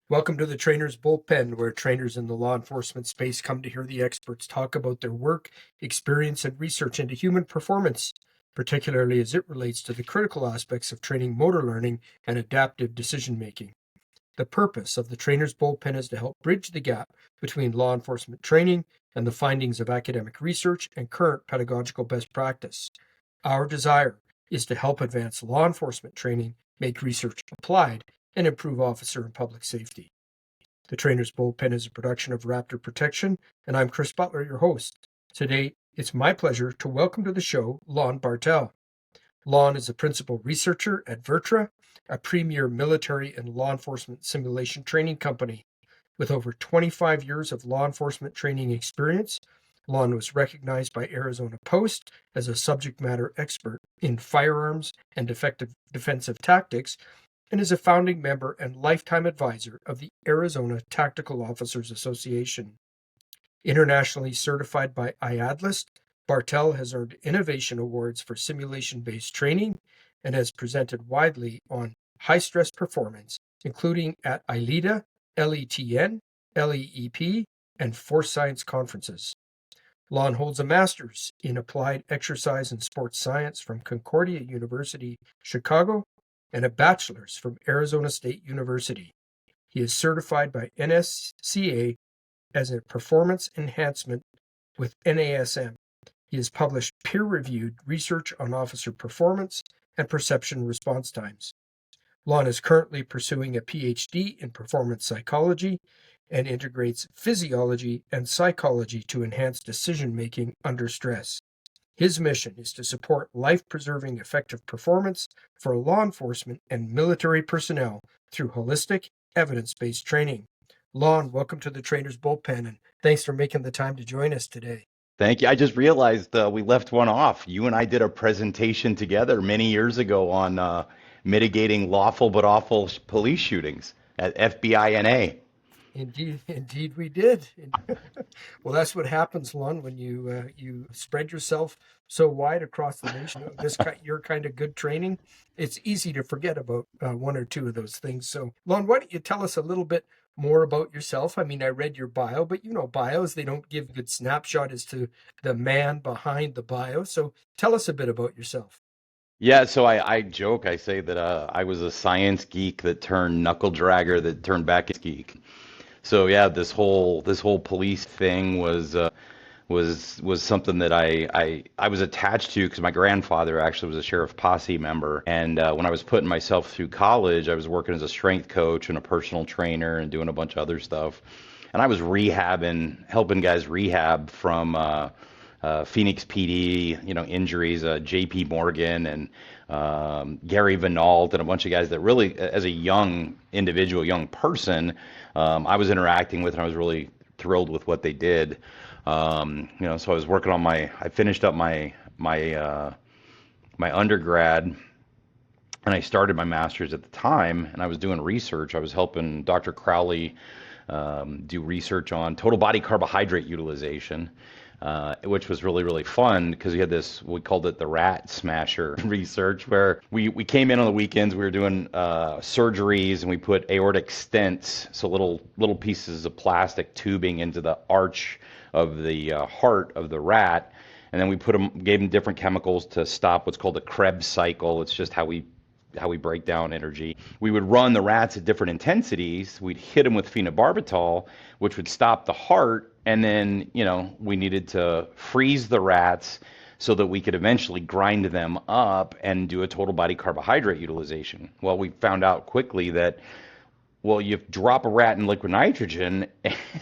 Welcome to the Trainer's Bullpen, where trainers in the law enforcement space come to hear the experts talk about their work, experience, and research into human performance, particularly as it relates to the critical aspects of training motor learning and adaptive decision making. The purpose of the Trainer's Bullpen is to help bridge the gap between law enforcement training and the findings of academic research and current pedagogical best practice. Our desire is to help advance law enforcement training, make research applied, and improve officer and public safety. The Trainer's Bullpen is a production of Raptor Protection, and I'm Chris Butler, your host. Today, it's my pleasure to welcome to the show Lon Bartel. Lon is a principal researcher at Vertra, a premier military and law enforcement simulation training company. With over 25 years of law enforcement training experience, Lon was recognized by Arizona Post as a subject matter expert in firearms and defensive tactics, and is a founding member and lifetime advisor of the Arizona Tactical Officers Association. Internationally certified by IADLIST, Bartel has earned innovation awards for simulation-based training and has presented widely on high-stress performance, including at ILETA, LETN, LEEP, and Force Science conferences. Lon holds a master's in applied exercise and sports science from Concordia University, Chicago, and a bachelor's from Arizona State University. He is certified by NSCA as a performance enhancement with NASM. He has published peer-reviewed research on officer performance and perception response times. Lon is currently pursuing a PhD in performance psychology and integrates physiology and psychology to enhance decision-making under stress. His mission is to support life-preserving effective performance for law enforcement and military personnel through holistic, evidence-based training. Lon, welcome to the Trainer's Bullpen, and thanks for making the time to join us today. Thank you. I just realized we left one off. You and I did a presentation together many years ago on mitigating lawful but awful police shootings at FBI-NA. Indeed, we did. Well, that's what happens, Lon, when you spread yourself so wide across the nation. Your kind of good training, it's easy to forget about one or two of those things. So, Lon, why don't you tell us a little bit more about yourself? I mean, I read your bio, but bios, they don't give a good snapshot as to the man behind the bio. So, tell us a bit about yourself. Yeah, so I joke, I say that I was a science geek that turned knuckle dragger that turned back into geek. So yeah, this whole police thing was something that I was attached to because my grandfather actually was a sheriff posse member, and when I was putting myself through college, I was working as a strength coach and a personal trainer and doing a bunch of other stuff, and I was helping guys rehab from Phoenix PD, injuries, J.P. Morgan and Gary Vinault and a bunch of guys that really, as a young individual, young person, I was interacting with, and I was really thrilled with what they did. So I was working on I finished up my undergrad, and I started my master's at the time, and I was doing research. I was helping Dr. Crowley do research on total body carbohydrate utilization, which was really, really fun because we had we called it the rat smasher research, where we came in on the weekends, we were doing surgeries, and we put aortic stents, so little pieces of plastic tubing into the arch of the heart of the rat, and then gave them different chemicals to stop what's called the Krebs cycle. It's just how we break down energy. We would run the rats at different intensities. We'd hit them with phenobarbital, which would stop the heart, and then we needed to freeze the rats so that we could eventually grind them up and do a total body carbohydrate utilization. Well, we found out quickly that you drop a rat in liquid nitrogen,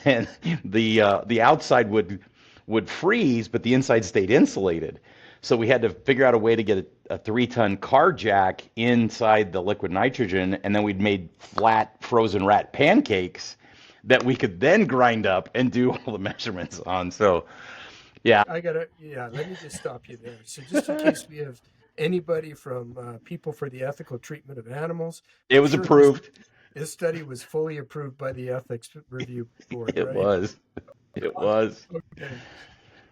and the outside would freeze, but the inside stayed insulated. So we had to figure out a way to get a 3-ton car jack inside the liquid nitrogen, and then we'd made flat frozen rat pancakes that we could then grind up and do all the measurements on. So, yeah. Let me just stop you there. So just in case we have anybody from People for the Ethical Treatment of Animals. It was approved. This study was fully approved by the Ethics Review Board, It right? was. It was. Okay.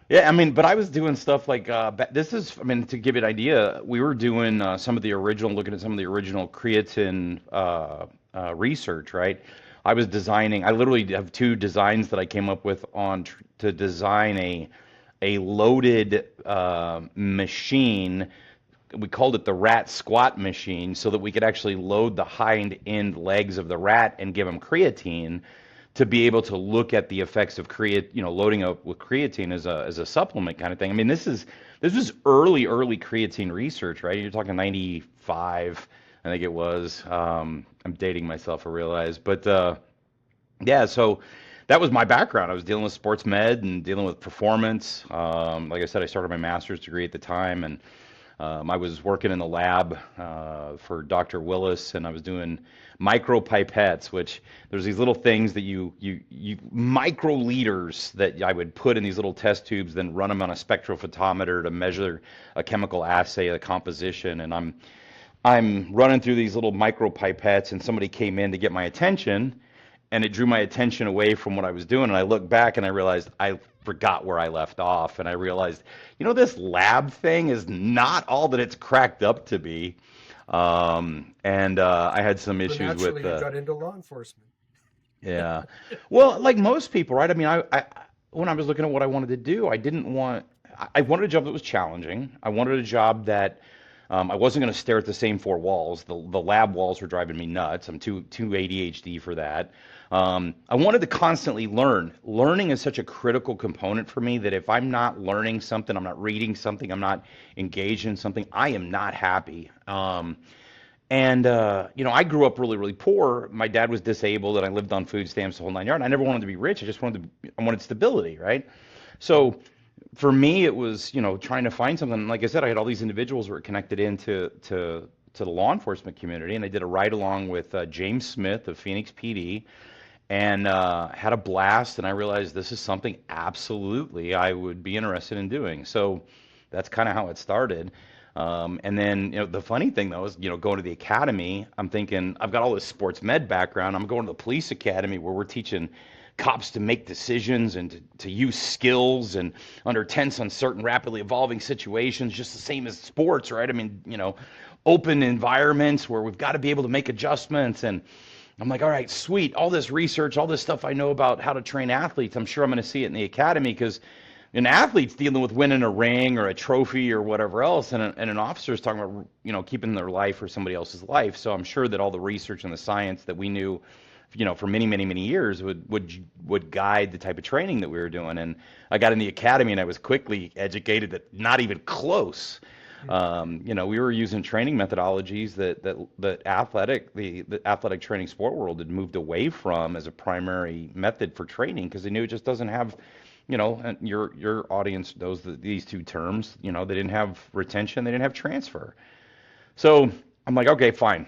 Yeah, I mean, but I was doing stuff like to give you an idea, we were doing looking at some of the original creatine research, right? I was designing. I literally have two designs that I came up with to design a loaded machine. We called it the rat squat machine, so that we could actually load the hind end legs of the rat and give them creatine to be able to look at the effects of loading up with creatine as a supplement kind of thing. I mean, this was early creatine research, right? You're talking 95, I think it was. I'm dating myself, I realize, but yeah, so that was my background. I was dealing with sports med and dealing with performance. Like I said, I started my master's degree at the time, and I was working in the lab for Dr. Willis, and I was doing micropipettes, which there's these little things that you microliters that I would put in these little test tubes, then run them on a spectrophotometer to measure a chemical assay, a composition, and I'm running through these little micropipettes, and somebody came in to get my attention, and it drew my attention away from what I was doing. And I looked back and I realized I forgot where I left off. And I realized, this lab thing is not all that it's cracked up to be. And I had some So issues with naturally, you got into law enforcement. yeah. Well, like most people, right? I mean, I when I was looking at what I wanted to do, I wanted a job that was challenging. I wanted a job that I wasn't going to stare at the same four walls. The lab walls were driving me nuts. I'm too ADHD for that. I wanted to constantly learn. Learning is such a critical component for me that if I'm not learning something, I'm not reading something, I'm not engaged in something, I am not happy. And I grew up really poor. My dad was disabled, and I lived on food stamps the whole nine yards. I never wanted to be rich. I wanted stability, right? So for me, it was trying to find something. Like I said, I had all these individuals who were connected into to the law enforcement community, and I did a ride along with James Smith of Phoenix PD, and had a blast. And I realized this is something absolutely I would be interested in doing. So that's kind of how it started. And then, the funny thing though is, going to the academy, I'm thinking I've got all this sports med background. I'm going to the police academy where we're teaching cops to make decisions and to use skills and under tense, uncertain, rapidly evolving situations, just the same as sports, right? I mean, open environments where we've got to be able to make adjustments. And I'm like, all right, sweet. All this research, all this stuff I know about how to train athletes, I'm sure I'm going to see it in the academy, because an athlete's dealing with winning a ring or a trophy or whatever else, and an officer's talking about keeping their life or somebody else's life. So I'm sure that all the research and the science that we knew for many years would guide the type of training that we were doing. And I got in the academy, and I was quickly educated that not even close. We were using training methodologies that the athletic training sport world had moved away from as a primary method for training, because they knew it just doesn't have, and your audience knows these two terms. They didn't have retention, they didn't have transfer. So I'm like, okay, fine.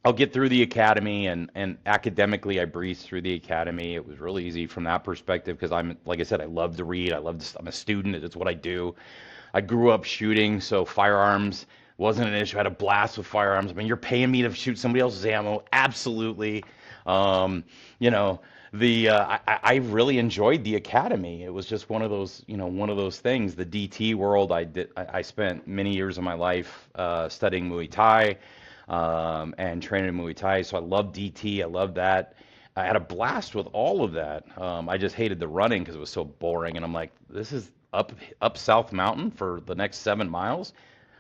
I'll get through the academy, and academically I breezed through the academy. It was really easy from that perspective, because like I said, I love to read. I'm a student. It's what I do. I grew up shooting, so firearms wasn't an issue. I had a blast with firearms. I mean, you're paying me to shoot somebody else's ammo. Absolutely. I really enjoyed the academy. It was just one of those things. The DT world, I spent many years of my life studying Muay Thai and training in Muay Thai. So I love DT. I love that. I had a blast with all of that. I just hated the running because it was so boring. And I'm like, this is up South Mountain for the next 7 miles.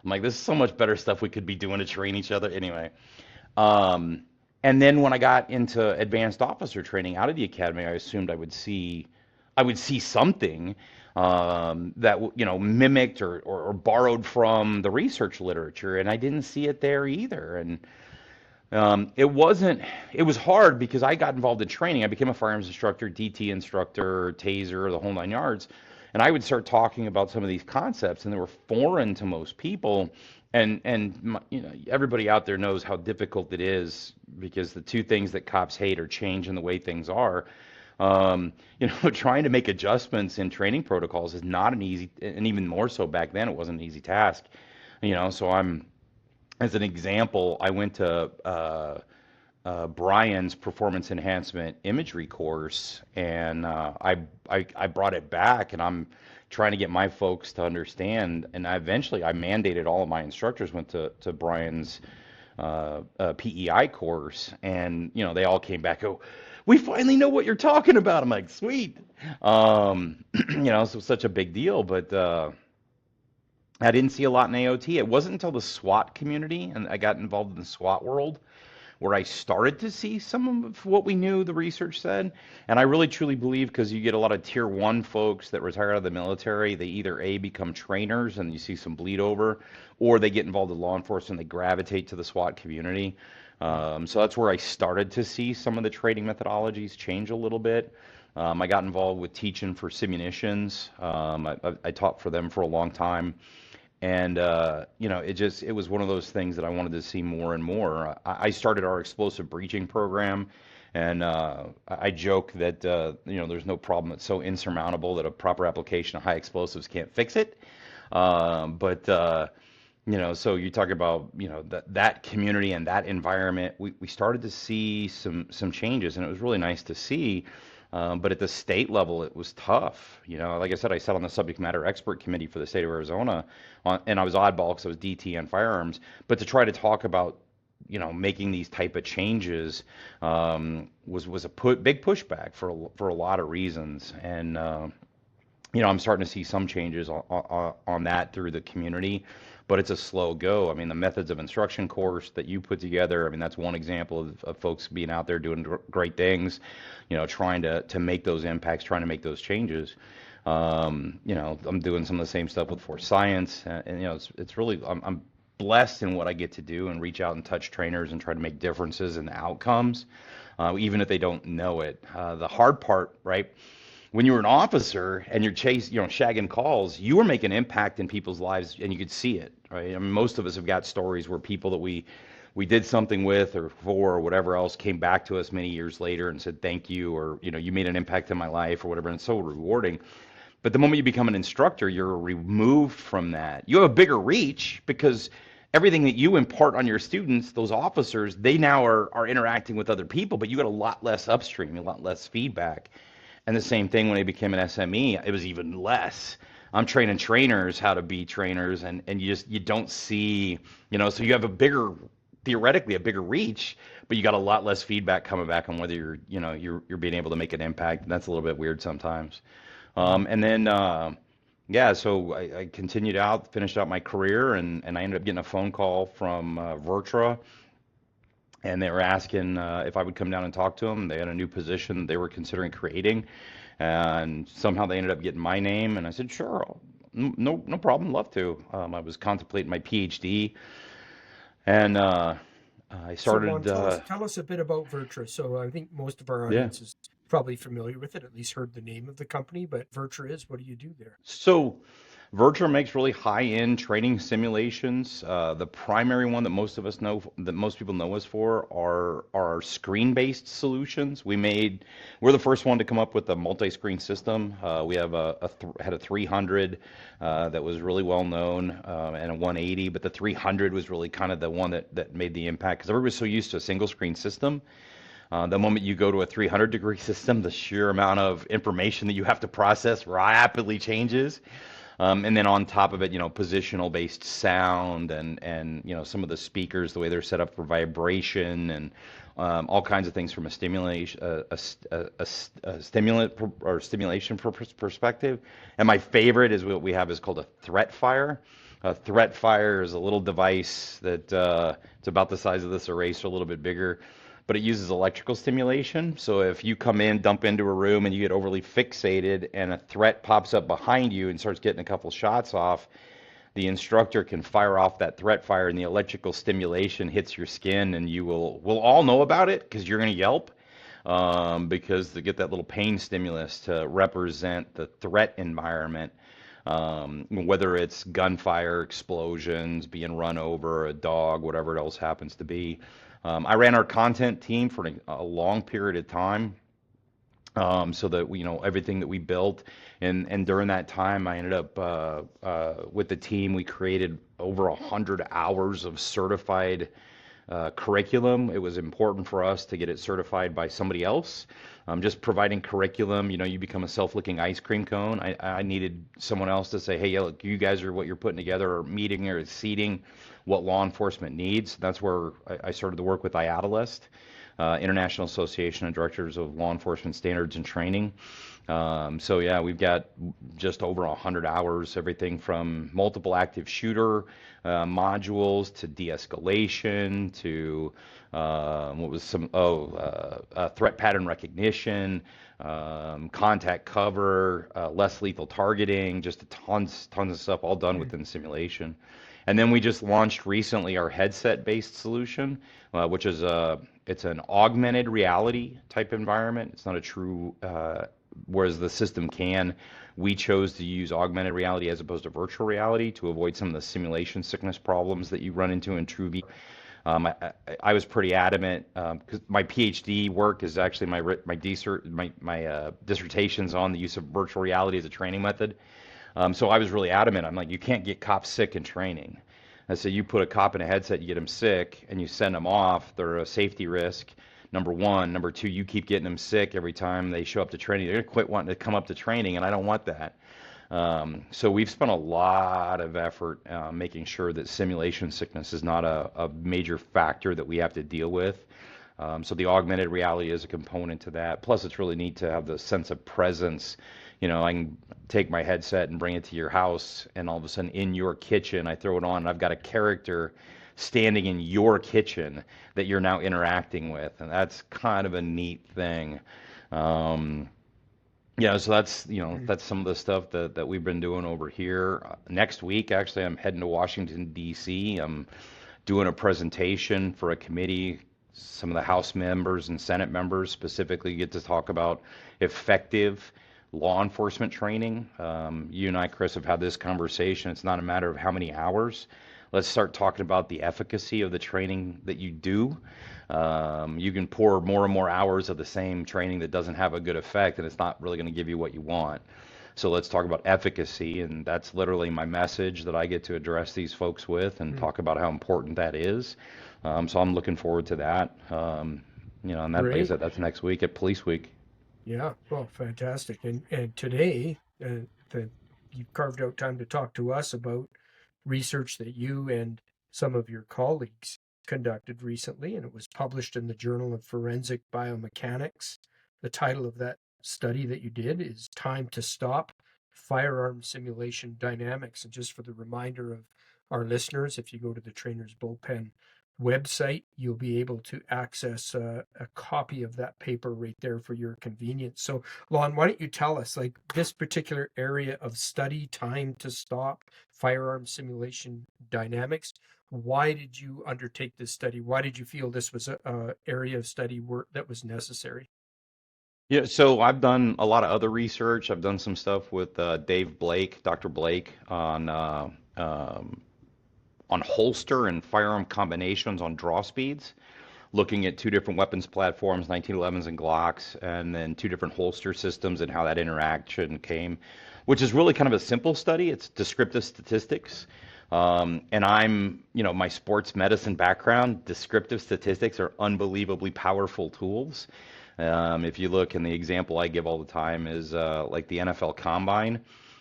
I'm like, this is so much better stuff we could be doing to train each other. Anyway, and then when I got into advanced officer training out of the academy, I assumed I would see something that mimicked or borrowed from the research literature, and I didn't see it there either. And it was hard because I got involved in training. I became a firearms instructor, DT instructor, taser, the whole nine yards. And I would start talking about some of these concepts, and they were foreign to most people. And everybody out there knows how difficult it is, because the two things that cops hate are change and the way things are. Trying to make adjustments in training protocols is not an easy, and even more so back then, it wasn't an easy task. So as an example, I went to Brian's performance enhancement imagery course, and I brought it back, and I'm trying to get my folks to understand. And I mandated all of my instructors went to Brian's PEI course, and they all came back. Oh, we finally know what you're talking about. I'm like, sweet. So it's such a big deal, but I didn't see a lot in AOT. It wasn't until the SWAT community and I got involved in the SWAT world where I started to see some of what we knew the research said. And I really truly believe, because you get a lot of tier one folks that retire out of the military, they either A, become trainers and you see some bleed over, or they get involved in law enforcement, they gravitate to the SWAT community. So that's where I started to see some of the training methodologies change a little bit. I got involved with teaching for simunitions. I taught for them for a long time. And it was one of those things that I wanted to see more and more. I started our explosive breaching program, and I joke that there's no problem that's so insurmountable that a proper application of high explosives can't fix it. So you talk about that community and that environment. We started to see some changes, and it was really nice to see. But at the state level, it was tough. Like I said, I sat on the subject matter expert committee for the state of Arizona, and I was oddball because I was DT on firearms. But to try to talk about, making these type of changes was a big pushback for a lot of reasons. And I'm starting to see some changes on that through the community, but it's a slow go. I mean, the methods of instruction course that you put together, I mean, that's one example of folks being out there doing great things, trying to make those impacts, trying to make those changes. I'm doing some of the same stuff with Force Science, and it's really, I'm blessed in what I get to do and reach out and touch trainers and try to make differences in the outcomes, even if they don't know it. The hard part, right? When you were an officer and you're shagging calls, you were making impact in people's lives, and you could see it, right? I mean, most of us have got stories where people that we did something with or for or whatever else came back to us many years later and said thank you, or you made an impact in my life or whatever, and it's so rewarding. But the moment you become an instructor, you're removed from that. You have a bigger reach because everything that you impart on your students, those officers, they now are interacting with other people, but you got a lot less upstream, a lot less feedback. And the same thing when I became an SME, it was even less. I'm training trainers how to be trainers, and you don't see, so you have theoretically a bigger reach, but you got a lot less feedback coming back on whether you're being able to make an impact. And that's a little bit weird sometimes. And then so I continued out, finished out my career, and I ended up getting a phone call from Vertra. And they were asking if I would come down and talk to them. They had a new position they were considering creating, and somehow they ended up getting my name. And I said, sure, no problem, love to. I was contemplating my PhD, and I started. So Lon, tell us a bit about Vertra. So I think most of our Yeah. audience is probably familiar with it, at least heard the name of the company. But Vertra is, what do you do there? So Vertra makes really high-end training simulations. The primary one that most of us know, that most people know us for, are screen-based solutions. We're the first one to come up with a multi-screen system. We have had a 300 that was really well known, and a 180, but the 300 was really kind of the one that made the impact because everybody's so used to a single-screen system. The moment you go to a 300-degree system, the sheer amount of information that you have to process rapidly changes. And then on top of it, positional based sound and some of the speakers, the way they're set up for vibration and all kinds of things from a stimulation perspective. And my favorite is what we have is called a threat fire. A threat fire is a little device that it's about the size of this eraser, a little bit bigger, but it uses electrical stimulation. So if you come in, dump into a room, and you get overly fixated, and a threat pops up behind you and starts getting a couple shots off, the instructor can fire off that threat fire, and the electrical stimulation hits your skin, and we'll all know about it because you're going to yelp, because to get that little pain stimulus to represent the threat environment. Whether it's gunfire, explosions, being run over, a dog, whatever else happens to be. I ran our content team for a long period of time, so that everything that we built, and during that time, I ended up with the team. We created over 100 hours of certified curriculum. It was important for us to get it certified by somebody else. Just providing curriculum, you become a self-licking ice cream cone. I needed someone else to say, hey, yeah, look, you guys are what you're putting together, or meeting or exceeding what law enforcement needs. That's where I started to work with IATLIST, International Association of Directors of Law Enforcement Standards and Training. So yeah, we've got just over 100 hours, everything from multiple active shooter modules to de-escalation to what was threat pattern recognition, contact cover, less lethal targeting, just tons of stuff all done within simulation. And then we just launched recently our headset-based solution, which is it's an augmented reality type environment. It's not a true, whereas the system can. We chose to use augmented reality as opposed to virtual reality to avoid some of the simulation sickness problems that you run into in true VR. I was pretty adamant because my PhD work is actually my dissertation's on the use of virtual reality as a training method. So I was really adamant. I'm like, you can't get cops sick in training. I said, you put a cop in a headset, you get them sick, and you send them off. They're a safety risk. Number one. Number two, you keep getting them sick every time they show up to training. They're going to quit wanting to come up to training, and I don't want that. So we've spent a lot of effort making sure that simulation sickness is not a major factor that we have to deal with. So the augmented reality is a component to that. Plus, it's really neat to have the sense of presence. I can take my headset and bring it to your house, and all of a sudden in your kitchen, I throw it on, and I've got a character standing in your kitchen that you're now interacting with, and that's kind of a neat thing. Yeah, so that's some of the stuff that we've been doing over here. Next week, actually, I'm heading to Washington, D.C. I'm doing a presentation for a committee. Some of the House members and Senate members specifically get to talk about effective law enforcement training. You and I, Chris, have had this conversation. It's not a matter of how many hours. Let's start talking about the efficacy of the training that you do. You can pour more and more hours of the same training that doesn't have a good effect, and it's not really going to give you what you want. So let's talk about efficacy, and that's literally my message that I get to address these folks with and talk about how important that is. So I'm looking forward to that. And that, like I said, that's next week at Police Week. Yeah, well, fantastic. And today, that you've carved out time to talk to us about research that you and some of your colleagues conducted recently, and it was published in the Journal of Forensic Biomechanics. The title of that study that you did is Time to Stop: Firearm Simulation Dynamics. And just for the reminder of our listeners, if you go to the Trainer's Bullpen website, you'll be able to access a copy of that paper right there for your convenience. So, Lon, why don't you tell us, like, this particular area of study, Time to Stop: Firearm Simulation Dynamics, why did you undertake this study? Why did you feel this was a area of study work that was necessary? Yeah, so I've done a lot of other research. I've done some stuff with Dave Blake, Dr. Blake, on holster and firearm combinations on draw speeds, looking at two different weapons platforms, 1911s and Glocks, and then two different holster systems and how that interaction came, which is really kind of a simple study. It's descriptive statistics. And my sports medicine background, descriptive statistics are unbelievably powerful tools. If you look, and the example I give all the time is like the NFL Combine.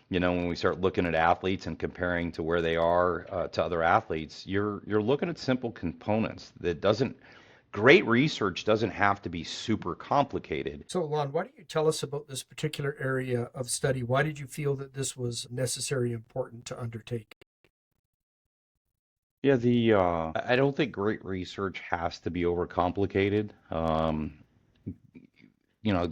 When we start looking at athletes and comparing to where they are to other athletes, you're looking at simple components. Great research doesn't have to be super complicated. So, Lon, why don't you tell us about this particular area of study? Why did you feel that this was necessary and important to undertake? Yeah, I don't think great research has to be overcomplicated.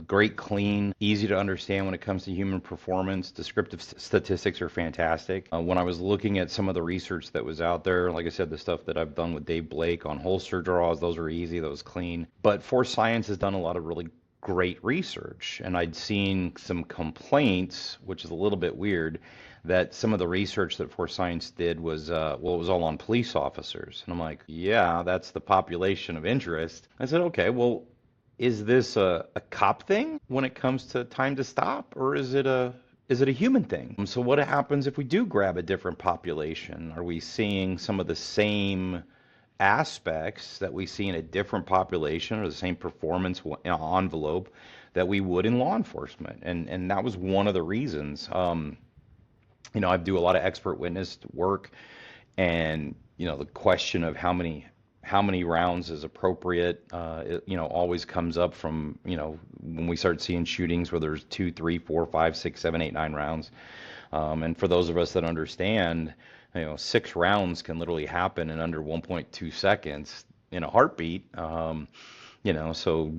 Great, clean, easy to understand when it comes to human performance. Descriptive statistics are fantastic. When I was looking at some of the research that was out there, like I said, the stuff that I've done with Dave Blake on holster draws, those are easy, those clean. But Force Science has done a lot of really great research, and I'd seen some complaints, which is a little bit weird, that some of the research that Force Science did was, it was all on police officers. And I'm like, yeah, that's the population of interest. I said, okay, well, is this a cop thing when it comes to time to stop, or is it a human thing? So what happens if we do grab a different population? Are we seeing some of the same aspects that we see in a different population or the same performance envelope that we would in law enforcement. And that was one of the reasons. I do a lot of expert witness work, and the question of how many rounds is appropriate, always comes up from when we start seeing shootings where there's 2, 3, 4, 5, 6, 7, 8, 9 rounds. And for those of us that understand, 6 rounds can literally happen in under 1.2 seconds in a heartbeat. So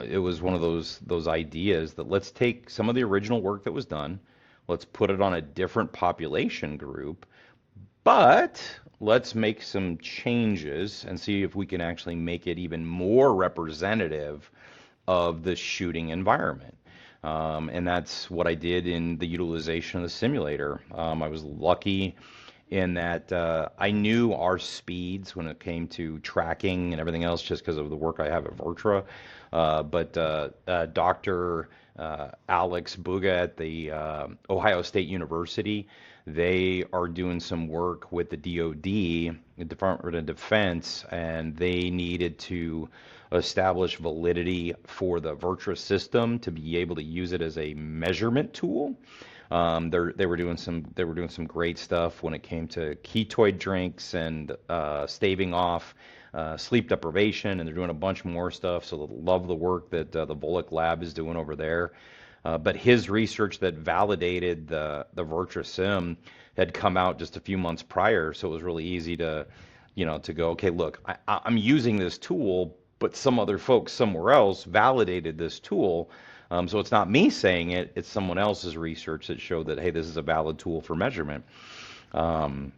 it was one of those ideas that let's take some of the original work that was done, let's put it on a different population group, but let's make some changes and see if we can actually make it even more representative of the shooting environment. And that's what I did in the utilization of the simulator. I was lucky in that I knew our speeds when it came to tracking and everything else just because of the work I have at Vertra. But Dr. Alex Buga at the Ohio State University, they are doing some work with the DoD, the Department of Defense, and they needed to establish validity for the Vertra system to be able to use it as a measurement tool. They were doing some great stuff when it came to ketoid drinks and staving off sleep deprivation, and they're doing a bunch more stuff. So love the work that the Volek Lab is doing over there. But his research that validated the Vertra Sim had come out just a few months prior, so it was really easy to go, okay, look, I'm using this tool, but some other folks somewhere else validated this tool. So it's not me saying it, it's someone else's research that showed that, hey, this is a valid tool for measurement. So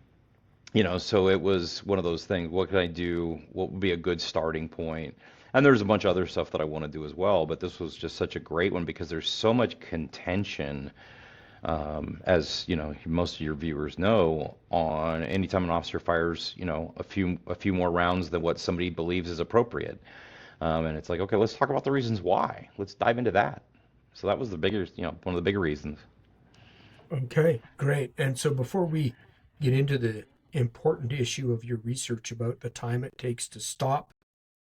it was one of those things. What can I do? What would be a good starting point? And there's a bunch of other stuff that I want to do as well, but this was just such a great one because there's so much contention, as most of your viewers know, on anytime an officer fires, a few more rounds than what somebody believes is appropriate. And it's like, okay, let's talk about the reasons why. Let's dive into that. So that was the bigger, one of the bigger reasons. Okay, great. And so before we get into the important issue of your research about the time it takes to stop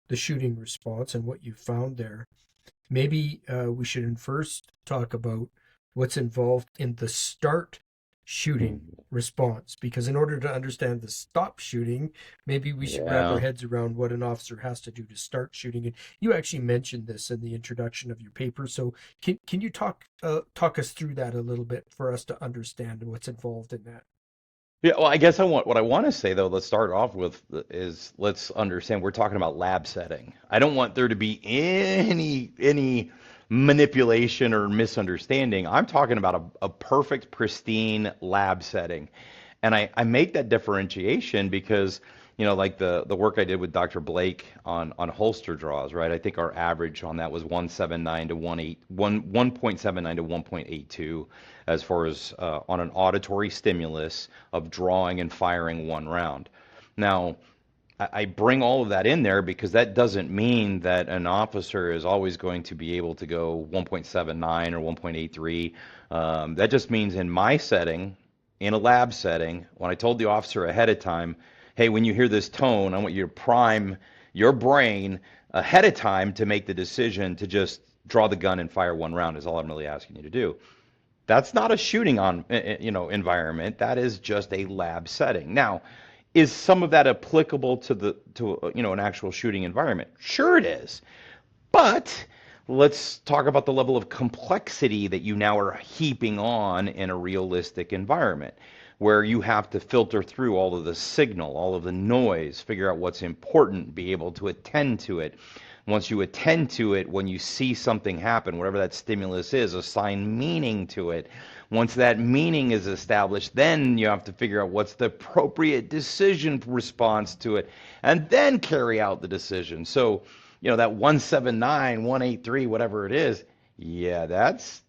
the shooting response and what you found there, maybe we should first talk about what's involved in the start shooting response, because in order to understand the stop shooting, maybe we should wrap our heads around what an officer has to do to start shooting. And you actually mentioned this in the introduction of your paper, so can you talk us through that a little bit for us to understand what's involved in that? Yeah, well, I guess what I want to say though, let's start off with is let's understand we're talking about lab setting. I don't want there to be any manipulation or misunderstanding. I'm talking about a perfect, pristine lab setting. And I make that differentiation because, like the work I did with Dr. Blake on holster draws, right? I think our average on that was 1.79 to 1.82 as far as on an auditory stimulus of drawing and firing one round. Now, I bring all of that in there because that doesn't mean that an officer is always going to be able to go 1.79 or 1.83. That just means in my setting, in a lab setting, when I told the officer ahead of time, hey, when you hear this tone, I want you to prime your brain ahead of time to make the decision to just draw the gun and fire one round is all I'm really asking you to do. That's not a shooting environment. That is just a lab setting. Now, is some of that applicable to an actual shooting environment? Sure it is. But let's talk about the level of complexity that you now are heaping on in a realistic environment where you have to filter through all of the signal, all of the noise, figure out what's important, be able to attend to it. Once you attend to it, when you see something happen, whatever that stimulus is, assign meaning to it. Once that meaning is established, then you have to figure out what's the appropriate decision response to it, and then carry out the decision. So, that 179, 183, whatever it is, yeah, that's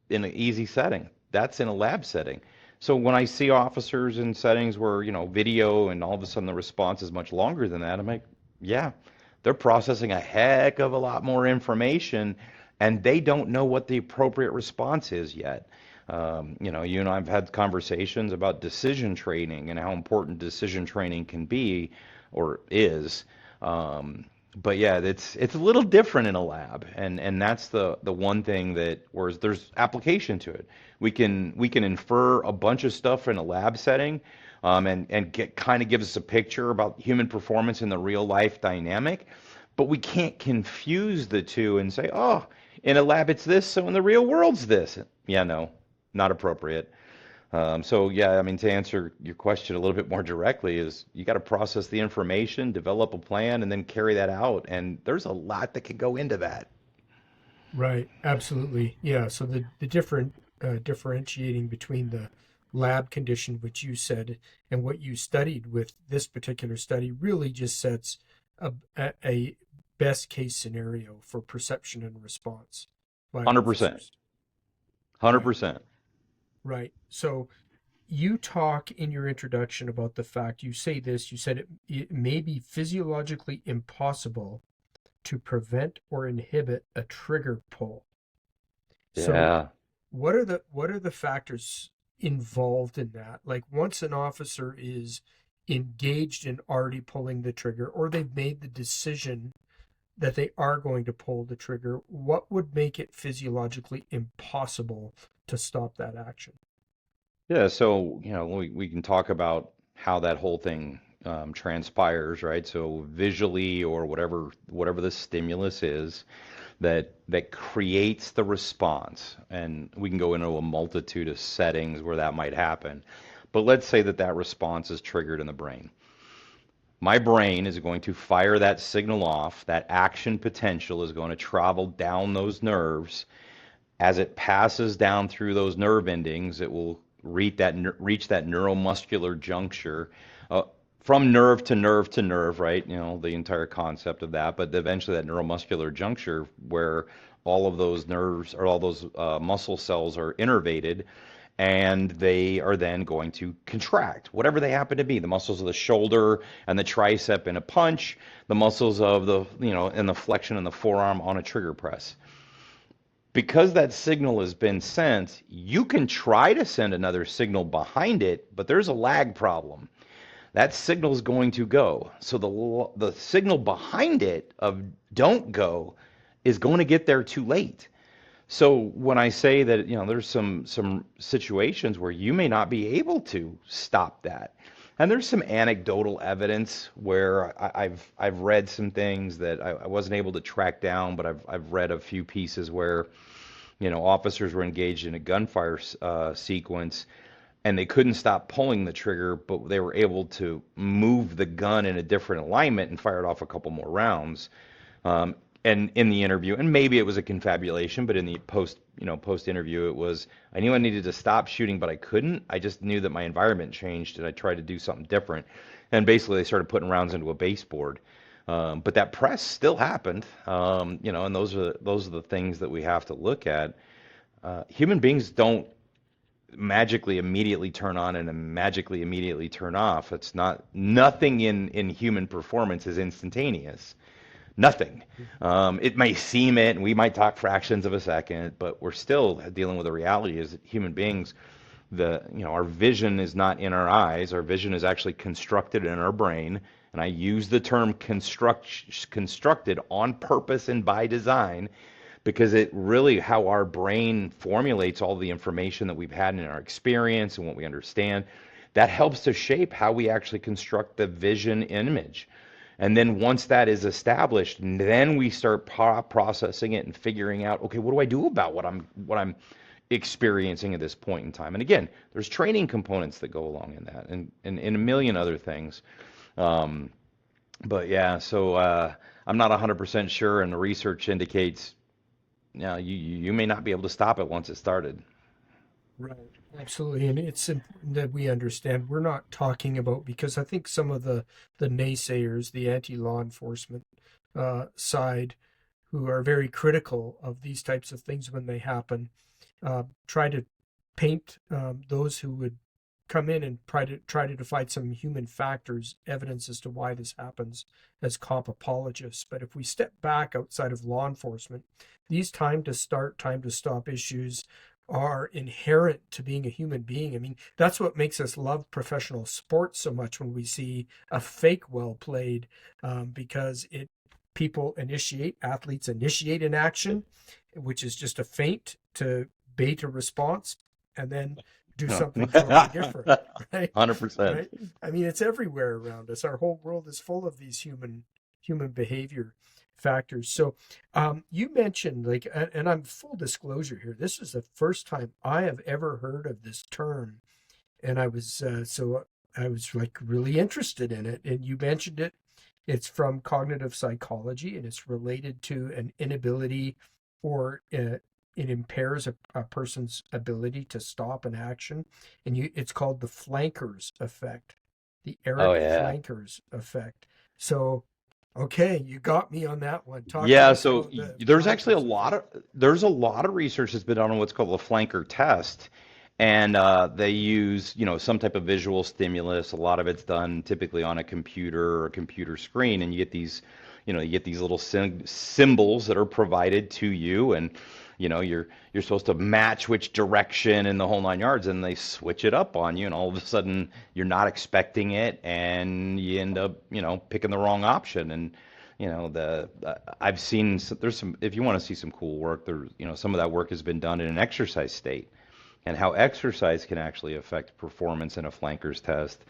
in an easy setting. That's in a lab setting. So when I see officers in settings where, video and all of a sudden the response is much longer than that, I'm like, yeah, they're processing a heck of a lot more information and they don't know what the appropriate response is yet. You and I've had conversations about decision training and how important decision training can be or is. But yeah, it's a little different in a lab, and that's the one thing that whereas there's application to it. We can infer a bunch of stuff in a lab setting, and get kind of gives us a picture about human performance in the real life dynamic, but we can't confuse the two and say, oh, in a lab it's this, so in the real world's this. Yeah, no, not appropriate. So yeah, I mean, to answer your question a little bit more directly is you got to process the information, develop a plan, and then carry that out. And there's a lot that can go into that. Right. Absolutely. Yeah. So the different differentiating between the lab condition, which you said, and what you studied with this particular study really just sets a best case scenario for perception and response by 100%. officers. Right. 100%. Right. So you talk in your introduction about the fact you say this, you said it may be physiologically impossible to prevent or inhibit a trigger pull. So Yeah. what are the factors involved in that? Like once an officer is engaged in already pulling the trigger or they've made the decision that they are going to pull the trigger, what would make it physiologically impossible to stop that action? Yeah. So, we can talk about how that whole thing transpires, right? So visually or whatever the stimulus is, that creates the response. And we can go into a multitude of settings where that might happen. But let's say that response is triggered in the brain. My brain is going to fire that signal off. That action potential is going to travel down those nerves. As it passes down through those nerve endings, it will reach that neuromuscular juncture, uh, from nerve to nerve to nerve, right? The entire concept of that, but eventually that neuromuscular juncture where all of those nerves or all those muscle cells are innervated, and they are then going to contract, whatever they happen to be. The muscles of the shoulder and the tricep in a punch, the muscles of in the flexion and the forearm on a trigger press. Because that signal has been sent, you can try to send another signal behind it, but there's a lag problem. That signal is going to go. So the signal behind it of don't go is going to get there too late. So when I say that, there's some situations where you may not be able to stop that. And there's some anecdotal evidence where I've read some things that I wasn't able to track down, but I've read a few pieces where officers were engaged in a gunfire sequence, and they couldn't stop pulling the trigger, but they were able to move the gun in a different alignment and fired off a couple more rounds. Um, and in the interview, and maybe it was a confabulation, but in the post interview, it was I knew I needed to stop shooting, but I couldn't. I just knew that my environment changed, and I tried to do something different. And basically, they started putting rounds into a baseboard. But that press still happened, and those are the things that we have to look at. Human beings don't magically immediately turn on and magically immediately turn off. It's not nothing in human performance is instantaneous. Nothing. It may seem it, and we might talk fractions of a second, but we're still dealing with the reality is that human beings, our vision is not in our eyes. Our vision is actually constructed in our brain. And I use the term constructed on purpose and by design because it really how our brain formulates all the information that we've had in our experience and what we understand. That helps to shape how we actually construct the vision image. And then once that is established, then we start processing it and figuring out, okay, what do I do about what I'm experiencing at this point in time? And again, there's training components that go along in that, and a million other things. Um, but yeah, so I'm not 100% sure, and the research indicates, you may not be able to stop it once it started. Right. Absolutely. And it's important that we understand we're not talking about because I think some of the naysayers, the anti-law enforcement side, who are very critical of these types of things when they happen, try to paint those who would come in and try to define some human factors, evidence as to why this happens as cop apologists. But if we step back outside of law enforcement, these time to start, time to stop issues are inherent to being a human being. I mean, that's what makes us love professional sports so much when we see a fake well played, because it people initiate athletes initiate an action, which is just a feint to bait a response, and then do something totally different, right? 100%. Right? I mean, it's everywhere around us. Our whole world is full of these human behavior factors. So you mentioned, like, and I'm full disclosure here, this is the first time I have ever heard of this term, and I was like really interested in it. And you mentioned it. It's from cognitive psychology, and it's related to an inability, or it impairs a person's ability to stop an action, and it's called the flankers effect, the Oh Eric yeah. flankers effect. So, okay, you got me on that one. Talk to Yeah, us so about the there's actually a flankers lot effect. of research that's been done on what's called the flanker test, and they use some type of visual stimulus. A lot of it's done typically on a computer or a computer screen, and you get these little symbols that are provided to you, and you're supposed to match which direction in the whole nine yards, and they switch it up on you, and all of a sudden you're not expecting it, and you end up picking the wrong option. And I've seen there's some, if you want to see some cool work, there's some of that work has been done in an exercise state, and how exercise can actually affect performance in a flankers test.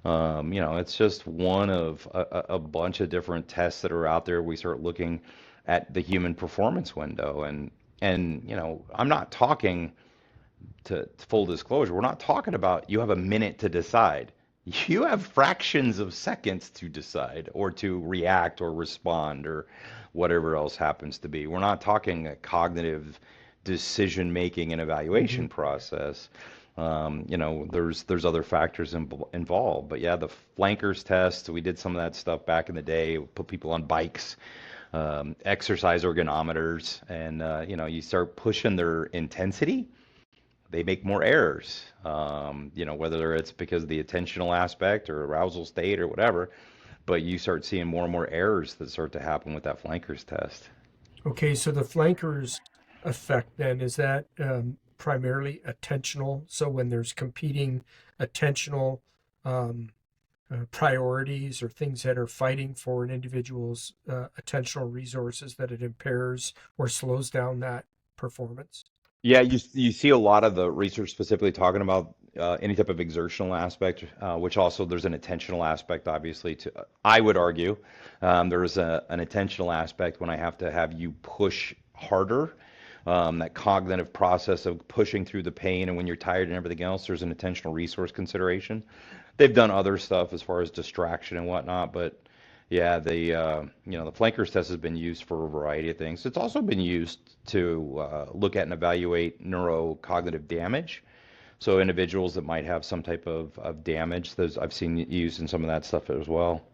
It's just one of a bunch of different tests that are out there. We start looking at the human performance window, and I'm not talking, to full disclosure, we're not talking about you have a minute to decide. You have fractions of seconds to decide or to react or respond or whatever else happens to be. We're not talking a cognitive decision making and Mm-hmm. evaluation process. There's other factors involved, but yeah, the flankers test. We did some of that stuff back in the day. We put people on bikes, exercise ergonometers, and you start pushing their intensity, they make more errors. Whether it's because of the attentional aspect or arousal state or whatever, but you start seeing more and more errors that start to happen with that flankers test. Okay, so the flankers effect then, is that primarily attentional? So when there's competing attentional priorities or things that are fighting for an individual's attentional resources, that it impairs or slows down that performance. Yeah, you see a lot of the research specifically talking about any type of exertional aspect, which also there's an attentional aspect, obviously. To I would argue there's an attentional aspect when I have to have you push harder. That cognitive process of pushing through the pain, and when you're tired and everything else, there's an attentional resource consideration. They've done other stuff as far as distraction and whatnot, but yeah, the flankers test has been used for a variety of things. It's also been used to look at and evaluate neurocognitive damage. So individuals that might have some type of damage, those I've seen used in some of that stuff as well.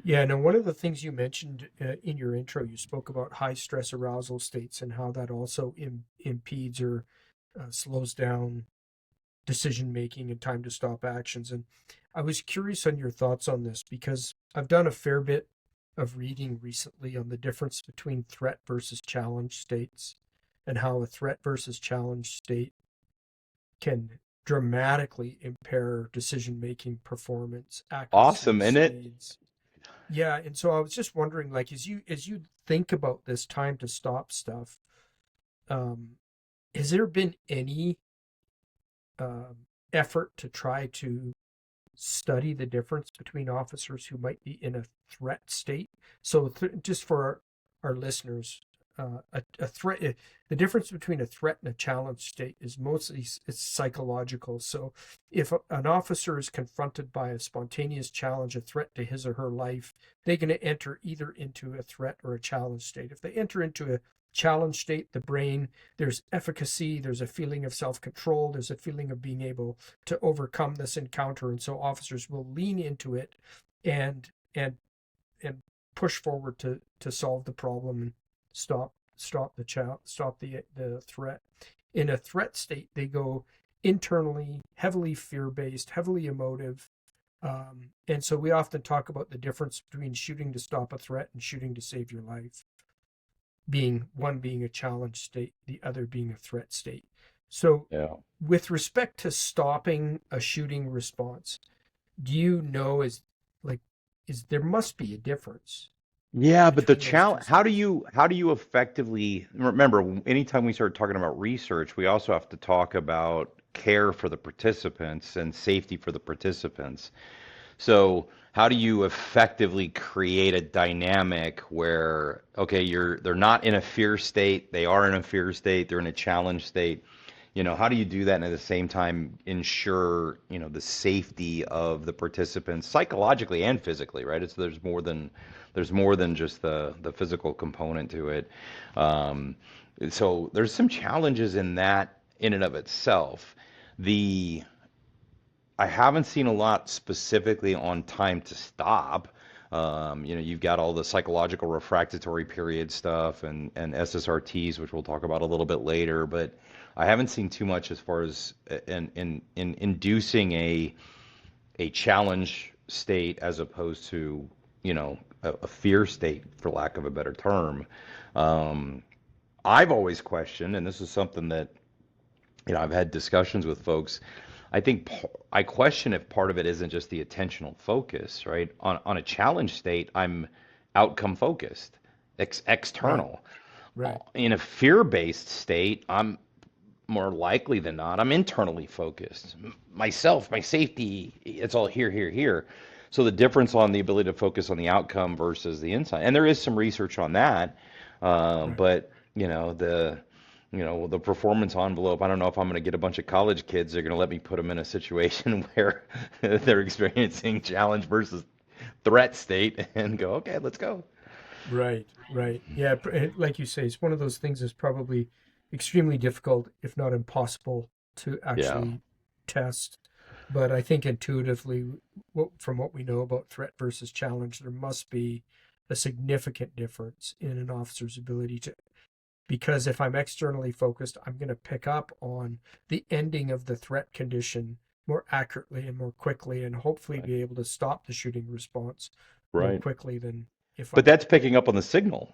Yeah, now one of the things you mentioned in your intro, you spoke about high stress arousal states and how that also impedes or slows down decision making and time to stop actions. And I was curious on your thoughts on this, because I've done a fair bit of reading recently on the difference between threat versus challenge states, and how a threat versus challenge state can dramatically impair decision making performance, Awesome, accuracy, isn't it? speeds. Yeah, and so I was just wondering, like, as you think about this time to stop stuff, um, has there been any effort to try to study the difference between officers who might be in a threat state? So, just for our listeners, a threat, the difference between a threat and a challenge state is mostly it's psychological. So, if an officer is confronted by a spontaneous challenge, a threat to his or her life, they're going to enter either into a threat or a challenge state. If they enter into a challenge state, the brain, there's efficacy, there's a feeling of self control, there's a feeling of being able to overcome this encounter, and so officers will lean into it and and and push forward to solve the problem and stop the threat. In a threat state, they go internally, heavily fear based, heavily emotive. And so we often talk about the difference between shooting to stop a threat and shooting to save your life. being one being a challenge state, the other being a threat state. So, Yeah. with respect to stopping a shooting response, do you know like is there must be a difference Yeah, but the between those two challenge, states? how do you effectively remember anytime we start talking about research, we also have to talk about care for the participants and safety for the participants. So, how do you effectively create a dynamic where, okay, they're not in a fear state, they are in a fear state, they're in a challenge state. How do you do that and at the same time ensure, the safety of the participants psychologically and physically, right? There's more than just the physical component to it. Um, so there's some challenges in that in and of itself. The I haven't seen a lot specifically on time to stop. You've got all the psychological refractory period stuff and SSRTs, which we'll talk about a little bit later, but I haven't seen too much as far as in inducing a challenge state as opposed to, a fear state, for lack of a better term. Um, I've always questioned, and this is something that I've had discussions with folks. I question if part of it isn't just the attentional focus, right? On a challenge state, I'm outcome focused, Right, external. right, In a fear-based state, I'm more likely than not, I'm internally focused. Myself, my safety, it's all here, here, here. So the difference on the ability to focus on the outcome versus the insight, and there is some research on that, right. but the performance envelope, I don't know if I'm going to get a bunch of college kids. They're going to let me put them in a situation where they're experiencing challenge versus threat state and go, okay, let's go. Right, right. Yeah, like you say, it's one of those things that's probably extremely difficult, if not impossible, to Yeah, actually test. But I think intuitively, from what we know about threat versus challenge, there must be a significant difference in an officer's ability to, because if I'm externally focused, I'm going to pick up on the ending of the threat condition more accurately and more quickly, and hopefully right. be able to stop the shooting response more Right. quickly than if But I'm that's picking up on the signal,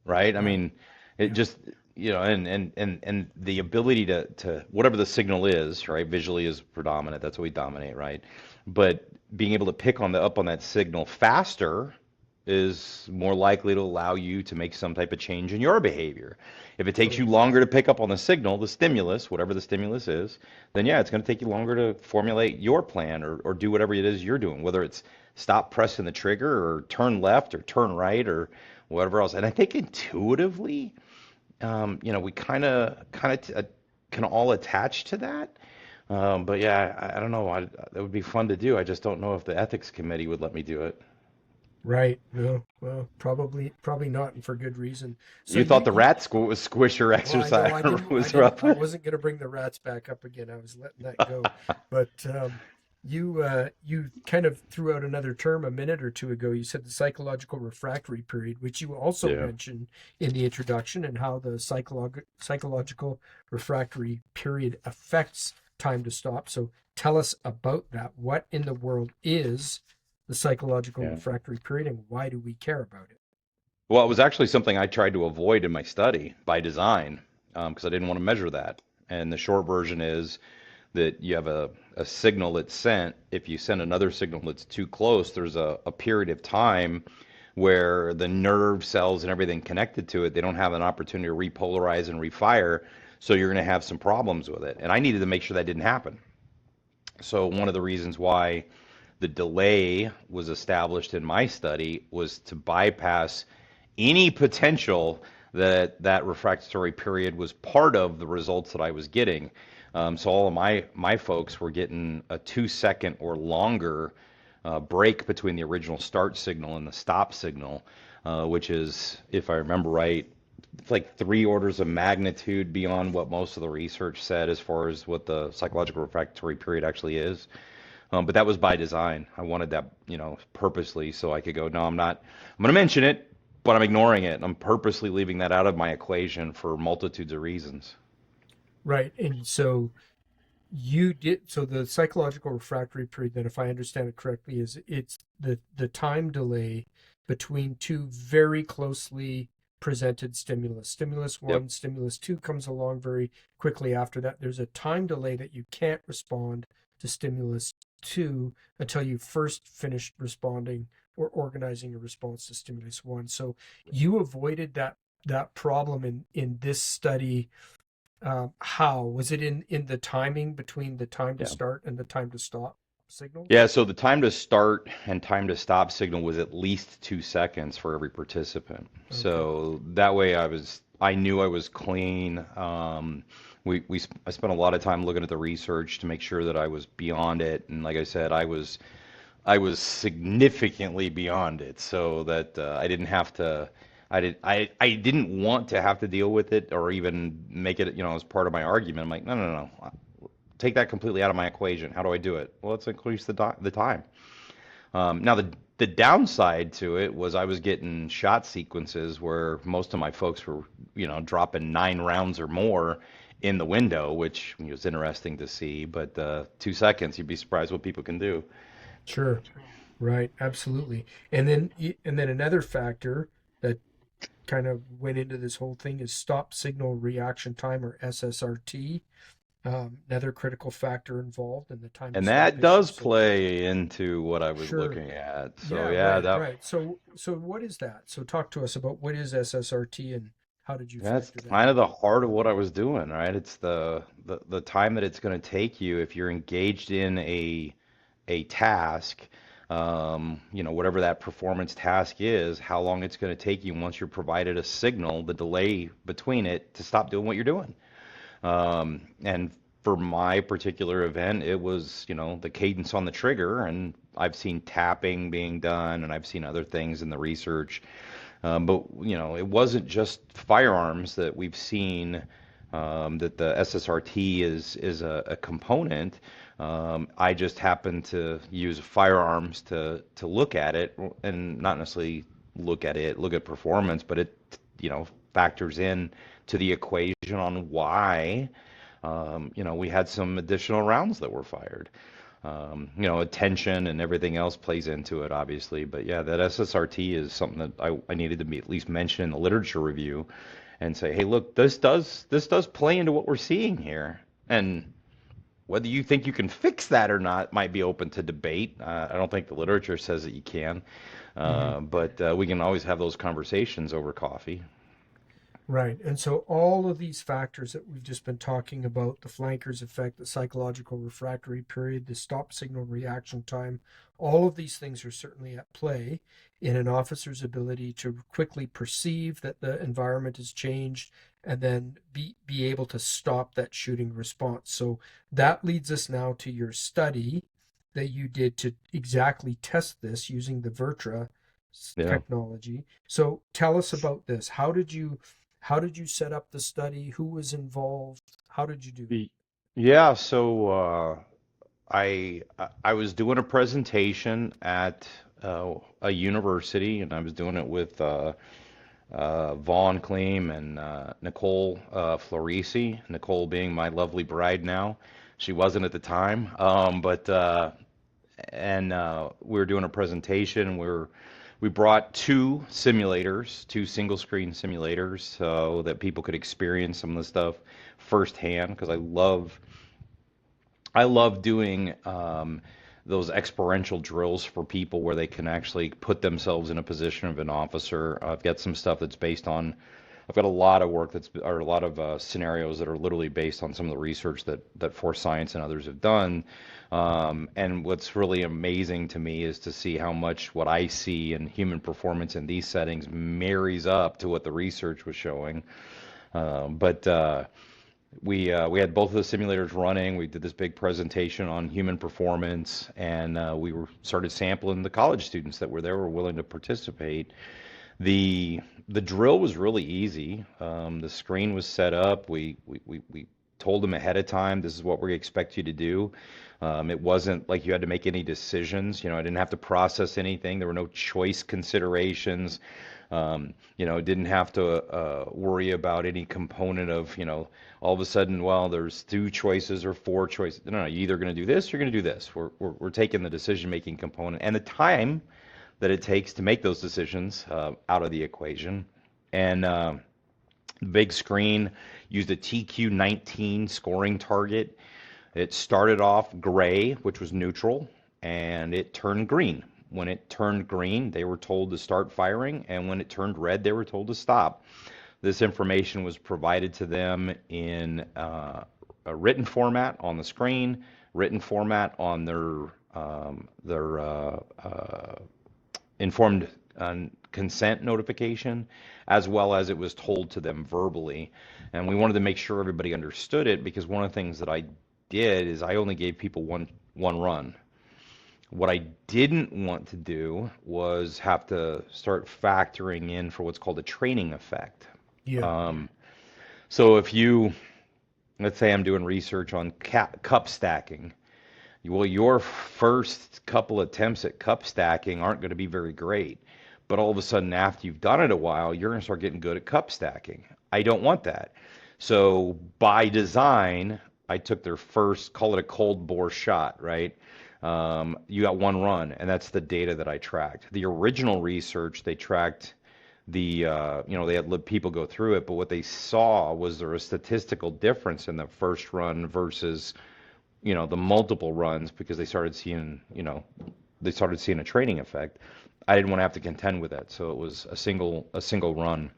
right? I right. mean, it Yeah. just, and the ability to whatever the signal is, right? Visually is predominant. That's what we dominate, right? But being able to pick up on that signal faster is more likely to allow you to make some type of change in your behavior. If it takes you Totally. longer to pick up on the signal, the stimulus, whatever the stimulus is, then yeah, it's going to take you longer to formulate your plan or do whatever it is you're doing, whether it's stop pressing the trigger or turn left or turn right or whatever else. And I think intuitively, we kind of can all attach to that. But yeah, I don't know. That would be fun to do. I just don't know if the ethics committee would let me do it. Right. No. Well, probably not, and for good reason. So You thought the you rat squisher well, I know exercise was rough. I wasn't going to bring the rats back up again. I was letting that go. But you kind of threw out another term a minute or two ago. You said the psychological refractory period, which you also Yeah. mentioned in the introduction, and how the psychological refractory period affects time to stop. So tell us about that. What in the world is the psychological Yeah. refractory period, and why do we care about it? Well, it was actually something I tried to avoid in my study by design, because I didn't want to measure that. And the short version is that you have a signal that's sent. If you send another signal that's too close, there's a period of time where the nerve cells and everything connected to it, they don't have an opportunity to repolarize and refire. So you're going to have some problems with it. And I needed to make sure that didn't happen. So one of the reasons why the delay was established in my study was to bypass any potential that that refractory period was part of the results that I was getting. So all of my folks were getting a 2 second or longer break between the original start signal and the stop signal, which is, if I remember right, it's like 3 orders of magnitude beyond what most of the research said as far as what the psychological refractory period actually is. But that was by design. I wanted that, purposely so I could go, no, I'm not, I'm going to mention it, but I'm ignoring it. I'm purposely leaving that out of my equation for multitudes of reasons. Right. And so so the psychological refractory period, then, if I understand it correctly, is it's the time delay between two very closely presented stimulus. Stimulus Yep. one, stimulus two comes along very quickly after that. There's a time delay that you can't respond to stimulus two until you first finished responding or organizing a response to stimulus one. So you avoided that problem in this study. How was it in the timing between the time to Yeah. start and the time to stop signals? Yeah, so the time to start and time to stop signal was at least 2 seconds for every participant. Okay, So that way I knew I was clean. I spent a lot of time looking at the research to make sure that I was beyond it. And like I said, I was significantly beyond it, so that I didn't have to. I didn't want to have to deal with it or even make it, as part of my argument. I'm like, no, no, no. Take that completely out of my equation. How do I do it? Well, let's increase the time. Now, the downside to it was I was getting shot sequences where most of my folks were, dropping 9 rounds or more in the window, which was interesting to see. But 2 seconds, you'd be surprised what people can do. sure. Right, absolutely. And then another factor that kind of went into this whole thing is stop signal reaction time, or SSRT. Another critical factor involved in the time to And stop that issue. does So play into what I was sure. looking at. So Yeah, yeah, right, that right. So what is that? So talk to us about what is SSRT and how did you that's factor that kind of in? the heart of what I was doing, right? It's the time that it's going to take you if you're engaged in a task, whatever that performance task is, how long it's going to take you once you're provided a signal, the delay between it to stop doing what you're doing. And for my particular event, it was, the cadence on the trigger, and I've seen tapping being done, and I've seen other things in the research. But it wasn't just firearms that we've seen, that the SSRT is a component. I just happened to use firearms to look at it, and not necessarily look at performance, but it factors in to the equation on why we had some additional rounds that were fired. Attention and everything else plays into it, obviously. But yeah, that SSRT is something that I needed to be at least mention in the literature review and say, hey, look, this does play into what we're seeing here. And whether you think you can fix that or not might be open to debate. I don't think the literature says that you can, Hmm. but we can always have those conversations over coffee. Right. And so all of these factors that we've just been talking about, the flankers effect, the psychological refractory period, the stop signal reaction time, all of these things are certainly at play in an officer's ability to quickly perceive that the environment has changed and then be able to stop that shooting response. So that leads us now to your study that you did to exactly test this using the Vertra Yeah. technology. So tell us about this. How did you set up the study? Who was involved? How did you do it? Y- Yeah, so I was doing a presentation at a university, and I was doing it with Vaughn Kleem and Nicole Florisi. Nicole being my lovely bride now. She wasn't at the time, but and we were doing a presentation. We brought two single screen simulators, so that people could experience some of the stuff firsthand. Because I love doing those experiential drills for people where they can actually put themselves in a position of an officer. I've got some stuff that's based on. I've got a lot of work or a lot of scenarios that are literally based on some of the research that Force Science and others have done. And what's really amazing to me is to see how much what I see in human performance in these settings marries up to what the research was showing. But we had both of the simulators running. We did this big presentation on human performance, and we were started sampling the college students that were there, were willing to participate. The drill was really easy. The screen was set up. We told them ahead of time, this is what we expect you to do. It wasn't like you had to make any decisions. I didn't have to process anything. There were no choice considerations. Didn't have to worry about any component of, all of a sudden, well, there's two choices or four choices. No, no, you're either going to do this, you're going to do this. We're taking the decision-making component and the time that it takes to make those decisions out of the equation. And the big screen used a TQ-19 scoring target. It started off gray, which was neutral, and it turned green. When it turned green, they were told to start firing, and when it turned red, they were told to stop. This information was provided to them in a written format on the screen, written format on their informed consent notification, as well as it was told to them verbally. And we wanted to make sure everybody understood it, because one of the things that I did is I only gave people one run. What I didn't want to do was have to start factoring in for what's called a training effect. Yeah. So if you, let's say I'm doing research on cup stacking, well, your first couple attempts at cup stacking aren't going to be very great. But all of a sudden, after you've done it a while, you're going to start getting good at cup stacking. I don't want that. So by design, I took their first, call it a cold bore shot, right? You got one run, and that's the data that I tracked. The original research, they tracked they had let people go through it, but what they saw was there was a statistical difference in the first run versus, the multiple runs, because they started seeing a training effect. I didn't want to have to contend with that, so it was a single run.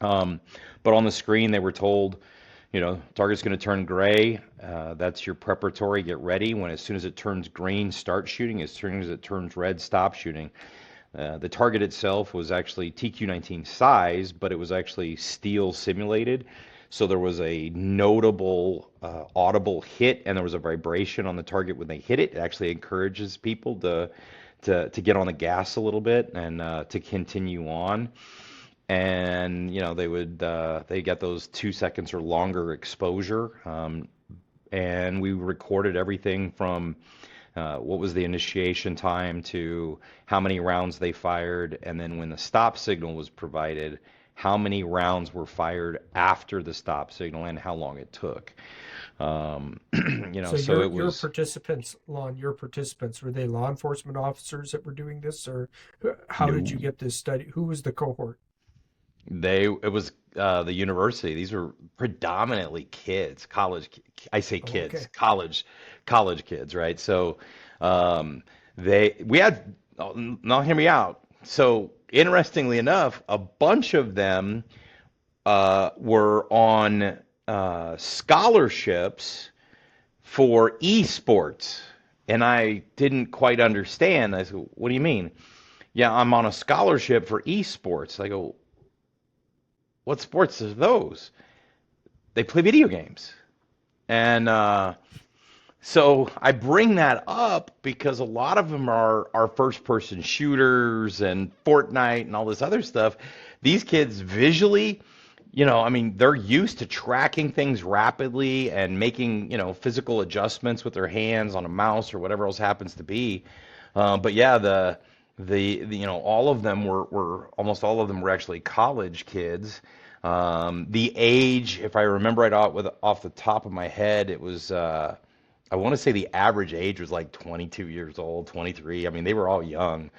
But on the screen, they were told, target's going to turn gray. That's your preparatory. Get ready. As soon as it turns green, start shooting. As soon as it turns red, stop shooting. The target itself was actually TQ-19 size, but it was actually steel simulated. So there was a notable audible hit, and there was a vibration on the target when they hit it. It actually encourages people to get on the gas a little bit and to continue on. And they get those 2 seconds or longer exposure. And we recorded everything from what was the initiation time to how many rounds they fired, and then when the stop signal was provided, how many rounds were fired after the stop signal and how long it took. So So it your was participants, were they law enforcement officers that were doing this, or how did you no. get this study? Who was the cohort? It was the university. These were predominantly kids, I say Oh, kids, okay. college kids, right? So we had, now hear me out. So interestingly enough, a bunch of them were on scholarships for esports, and I didn't quite understand. I said, "What do you mean?" Yeah, I'm on a scholarship for esports. I go, what sports are those? They play video games. And so I bring that up because a lot of them are first person shooters and Fortnite and all this other stuff. These kids visually, I mean, they're used to tracking things rapidly and making, physical adjustments with their hands on a mouse or whatever else happens to be. But yeah, all of them were almost all of them were actually college kids. The age, if I remember right off the top of my head, it was I want to say the average age was like 22 years old, 23. I mean, they were all young.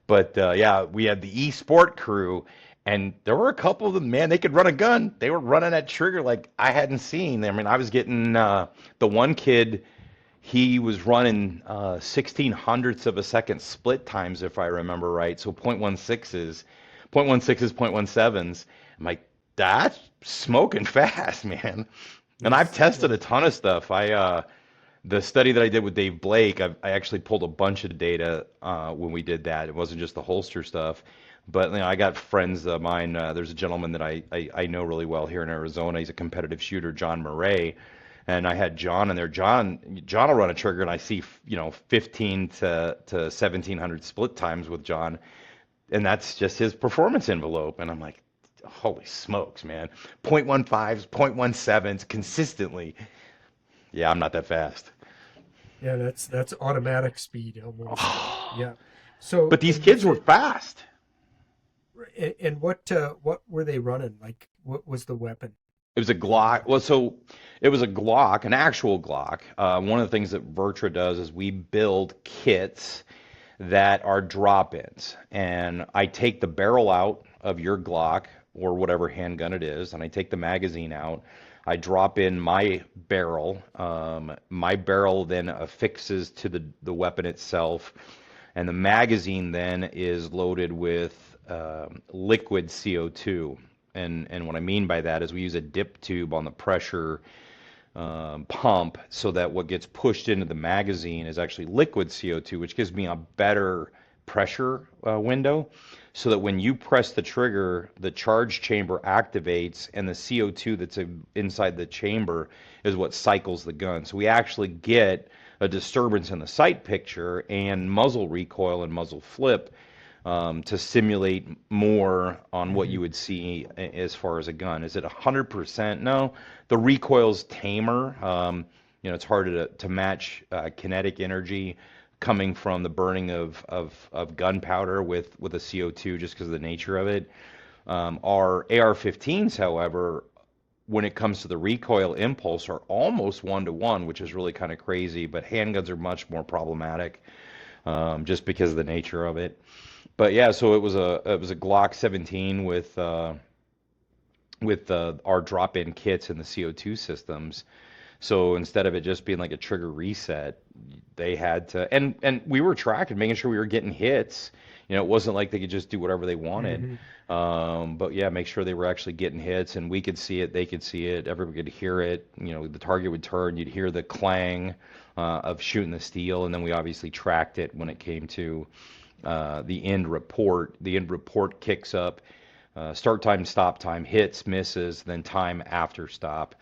But yeah, we had the e-sport crew, and there were a couple of them, man, they could run a gun. They were running that trigger like I hadn't seen. I mean, I was getting the one kid, he was running 1600ths of a second split times, if I remember right. So point one sixes, point one sevens. I'm like, that's smoking fast, man. And I've Yes. Yeah. tested a ton of stuff. The study that I did with Dave Blake, I actually pulled a bunch of data when we did that. It wasn't just the holster stuff, but I got friends of mine. There's a gentleman that I know really well here in Arizona. He's a competitive shooter, John Murray, and I had John in there. John will run a trigger, and I see 15 to 1700 split times with John, and that's just his performance envelope. And I'm like, holy smokes, man! Point one fives, point one sevens consistently. Yeah, I'm not that fast. Yeah, that's automatic speed almost. Yeah. So, But these and was kids were it, fast. and what were they running? Like, what was the weapon It was a that you Glock. had? Well, so it was a Glock, an actual Glock. One of the things that Vertra does is we build kits that are drop-ins, and I take the barrel out of your Glock. or whatever handgun it is, and I take the magazine out. I drop in my barrel. My barrel then affixes to the weapon itself, and the magazine then is loaded with liquid CO2. And what I mean by that is we use a dip tube on the pressure pump so that what gets pushed into the magazine is actually liquid CO2, which gives me a better pressure window so that when you press the trigger, the charge chamber activates and the CO2 that's inside the chamber is what cycles the gun. So we actually get a disturbance in the sight picture and muzzle recoil and muzzle flip to simulate more on what Mm-hmm. you would see as far as a gun. Is it 100%? No. The recoil's tamer. It's harder to match kinetic energy coming from the burning of gunpowder with a CO2 just because of the nature of it. Our AR-15s, however, when it comes to the recoil impulse, are almost 1-to-1, which is really kind of crazy. But handguns are much more problematic just because of the nature of it. But yeah, so it was a Glock 17 with our drop-in kits and the CO2 systems. So instead of it just being like a trigger reset, they had to, and we were tracking, making sure we were getting hits. It wasn't like they could just do whatever they wanted. Mm-hmm. But yeah, make sure they were actually getting hits, and we could see it, they could see it, everybody could hear it. The target would turn, you'd hear the clang of shooting the steel, and then we obviously tracked it when it came to the end report. The end report kicks up start time, stop time, hits, misses, then time after stop.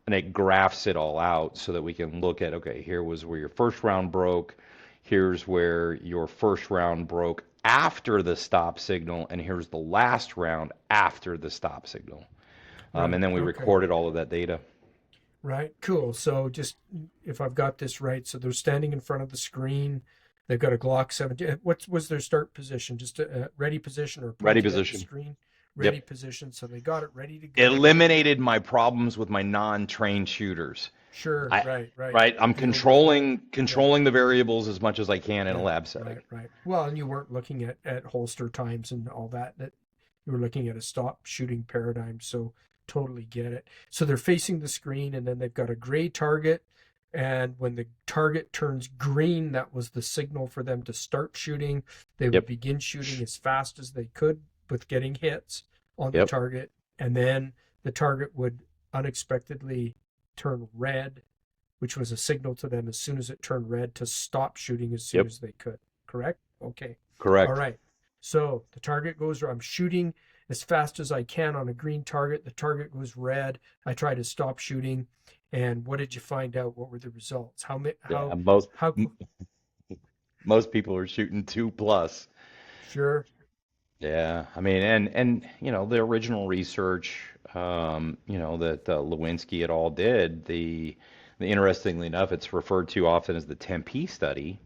And it graphs it all out so that we can look at, okay, here was where your first round broke. Here's where your first round broke after the stop signal. And here's the last round after the stop signal. Right. And then we Okay. recorded all of that data. Right. Cool. So just if I've got this right, so they're standing in front of the screen. They've got a Glock 17. What was their start position? Just a ready position or Ready pointed at the position. screen? Ready Yep. position. So they got it ready to go. Eliminated my problems with my non-trained shooters. Sure. I Right. Right. right. I'm Dealing with it. Yeah. controlling the variables as much as I can in a Yeah. lab setting. Right. Right. Well, and you weren't looking at holster times and all that. That you were looking at a stop shooting paradigm. So totally get it. So they're facing the screen, and then they've got a gray target. And when the target turns green, that was the signal for them to start shooting. They would Yep. begin shooting as fast as they could with getting hits on the Yep. target. And then the target would unexpectedly turn red, which was a signal to them as soon as it turned red to stop shooting as soon Yep. as they could. Correct? Okay. All Correct. right. So the target goes, I'm shooting as fast as I can on a green target. The target goes red. I try to stop shooting. And what did you find out? What were the results? Yeah. Most How, most people are shooting 2+. sure. Yeah. I mean, and the original research, that Lewinsky et al. Did. The interestingly enough, it's referred to often as the Tempe study,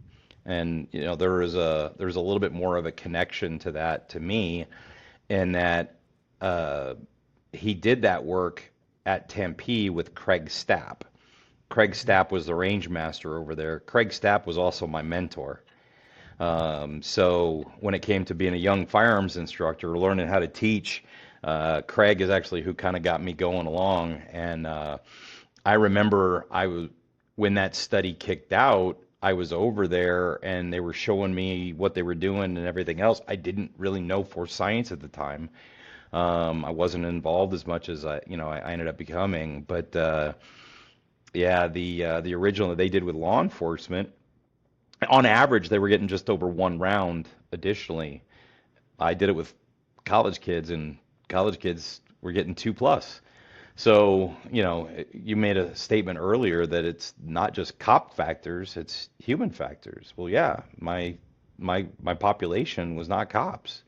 and there's a little bit more of a connection to that to me, in that uh, he did that work at Tempe with Craig Stapp. Craig Stapp was the range master over there. Craig Stapp was also my mentor. So when it came to being a young firearms instructor, learning how to teach, Craig is actually who kind of got me going along. And I remember when that study kicked out, I was over there and they were showing me what they were doing and everything else. I didn't really know force science at the time. I wasn't involved as much as I ended up becoming. But yeah, the original that they did with law enforcement, on average, they were getting just over 1 round additionally. I did it with college kids, and college kids were getting 2+. So, you made a statement earlier that it's not just cop factors, it's human factors. Well, yeah, my population was not cops.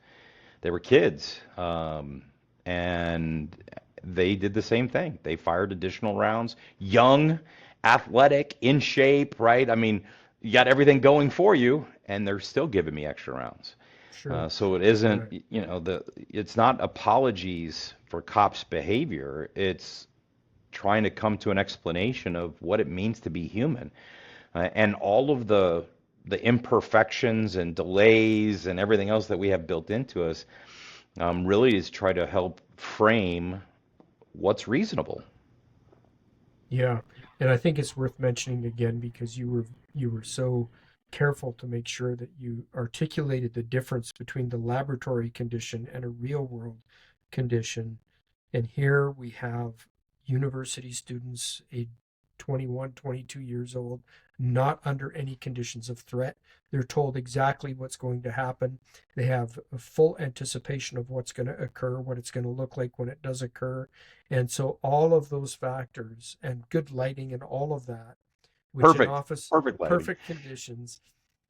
They were kids. And they did the same thing. They fired additional rounds. Young, athletic, in shape, right? I mean, you got everything going for you, and they're still giving me extra rounds. Sure. So it isn't, Right. it's not apologies for cops' behavior. It's trying to come to an explanation of what it means to be human, and all of the imperfections and delays and everything else that we have built into us. really is try to help frame what's reasonable. Yeah, and I think it's worth mentioning again because you were so careful to make sure that you articulated the difference between the laboratory condition and a real world condition. And here we have university students, aged 21, 22 years old, not under any conditions of threat. They're told exactly what's going to happen. They have a full anticipation of what's going to occur, what it's going to look like when it does occur. And so all of those factors and good lighting and all of that, which in Perfect. office, Perfect lighting. perfect conditions,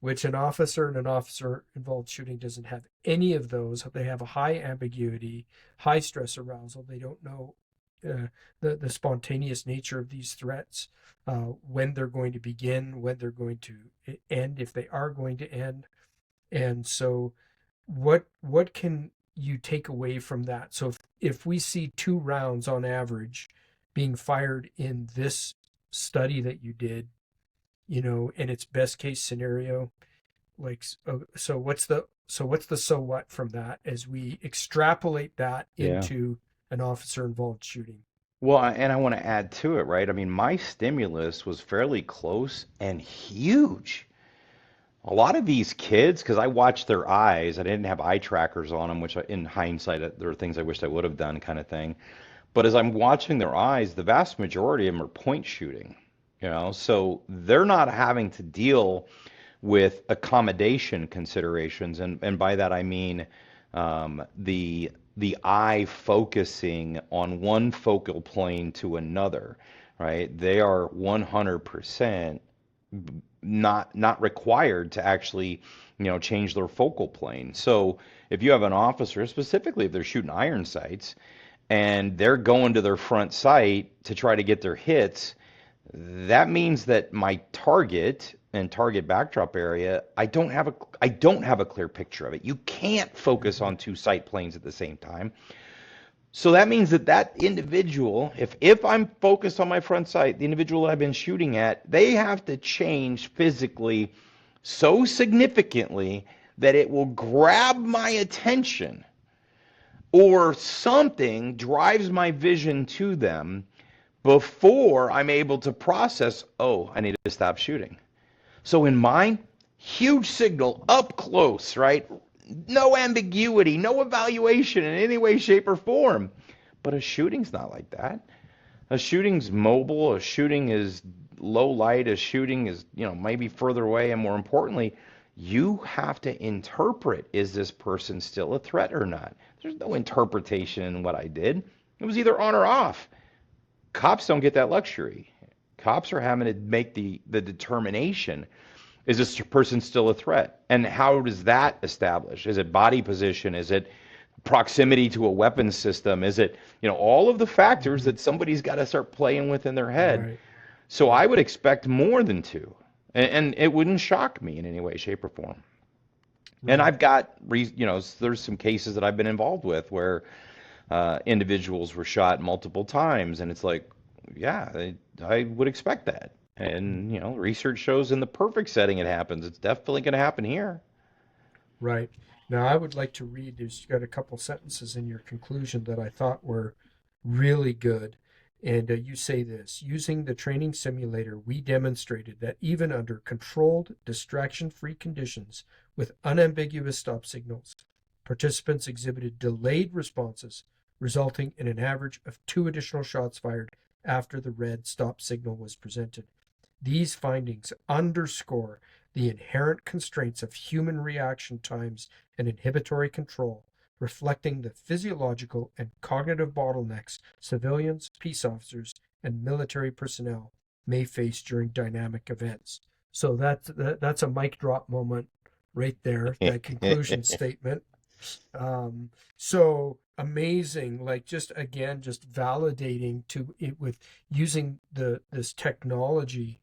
which an officer and an officer involved shooting doesn't have any of those. They have a high ambiguity, high stress arousal. They don't know the spontaneous nature of these threats, when they're going to begin, when they're going to end, if they are going to end. And so what can you take away from that? So if we see 2 rounds on average being fired in this study that you did, in its best case scenario, like, so what's the so what from that as we extrapolate that Yeah. into an officer involved shooting? Well, and I want to add to it, right? I mean, my stimulus was fairly close and huge. A lot of these kids, because I watched their eyes, I didn't have eye trackers on them, which in hindsight, there are things I wished I would have done, kind of thing. But as I'm watching their eyes, the vast majority of them are point shooting, so they're not having to deal with accommodation considerations, and by that I mean the eye focusing on one focal plane to another, right? They are 100% not required to actually change their focal plane. So if you have an officer, specifically if they're shooting iron sights and they're going to their front sight to try to get their hits, that means that my target and target backdrop area, I don't have a clear picture of it. You can't focus Mm-hmm. on two sight planes at the same time. So that means that individual, if I'm focused on my front sight, the individual that I've been shooting at, they have to change physically so significantly that it will grab my attention or something drives my vision to them before I'm able to process, oh, I need to stop shooting. So in mine, huge signal up close, right? No ambiguity, no evaluation in any way, shape, or form. But a shooting's not like that. A shooting's mobile, a shooting is low light, a shooting is, maybe further away, and more importantly, you have to interpret, is this person still a threat or not? There's no interpretation in what I did. It was either on or off. Cops don't get that luxury. Cops are having to make the determination, is this person still a threat? And how does that establish? Is it body position? Is it proximity to a weapons system? Is it, all of the factors Mm-hmm. that somebody's got to start playing with in their head? Right. So Yeah. I would expect more than two. And it wouldn't shock me in any way, shape, or form. And Right. I've got, there's some cases that I've been involved with where individuals were shot multiple times, and it's like, yeah, I would expect that. And Mm-hmm. research shows in the perfect setting it happens. It's definitely going to happen here. Right. Now, I would like to read, there's got a couple sentences in your conclusion that I thought were really good. And you say this: using the training simulator, we demonstrated that even under controlled, distraction free conditions with unambiguous stop signals, participants exhibited delayed responses, resulting in an average of 2 additional shots fired after the red stop signal was presented. These findings underscore the inherent constraints of human reaction times and inhibitory control, reflecting the physiological and cognitive bottlenecks civilians, peace officers, and military personnel may face during dynamic events. So that's a mic drop moment right there, that conclusion statement. So amazing, like, just again, just validating to it with using this technology,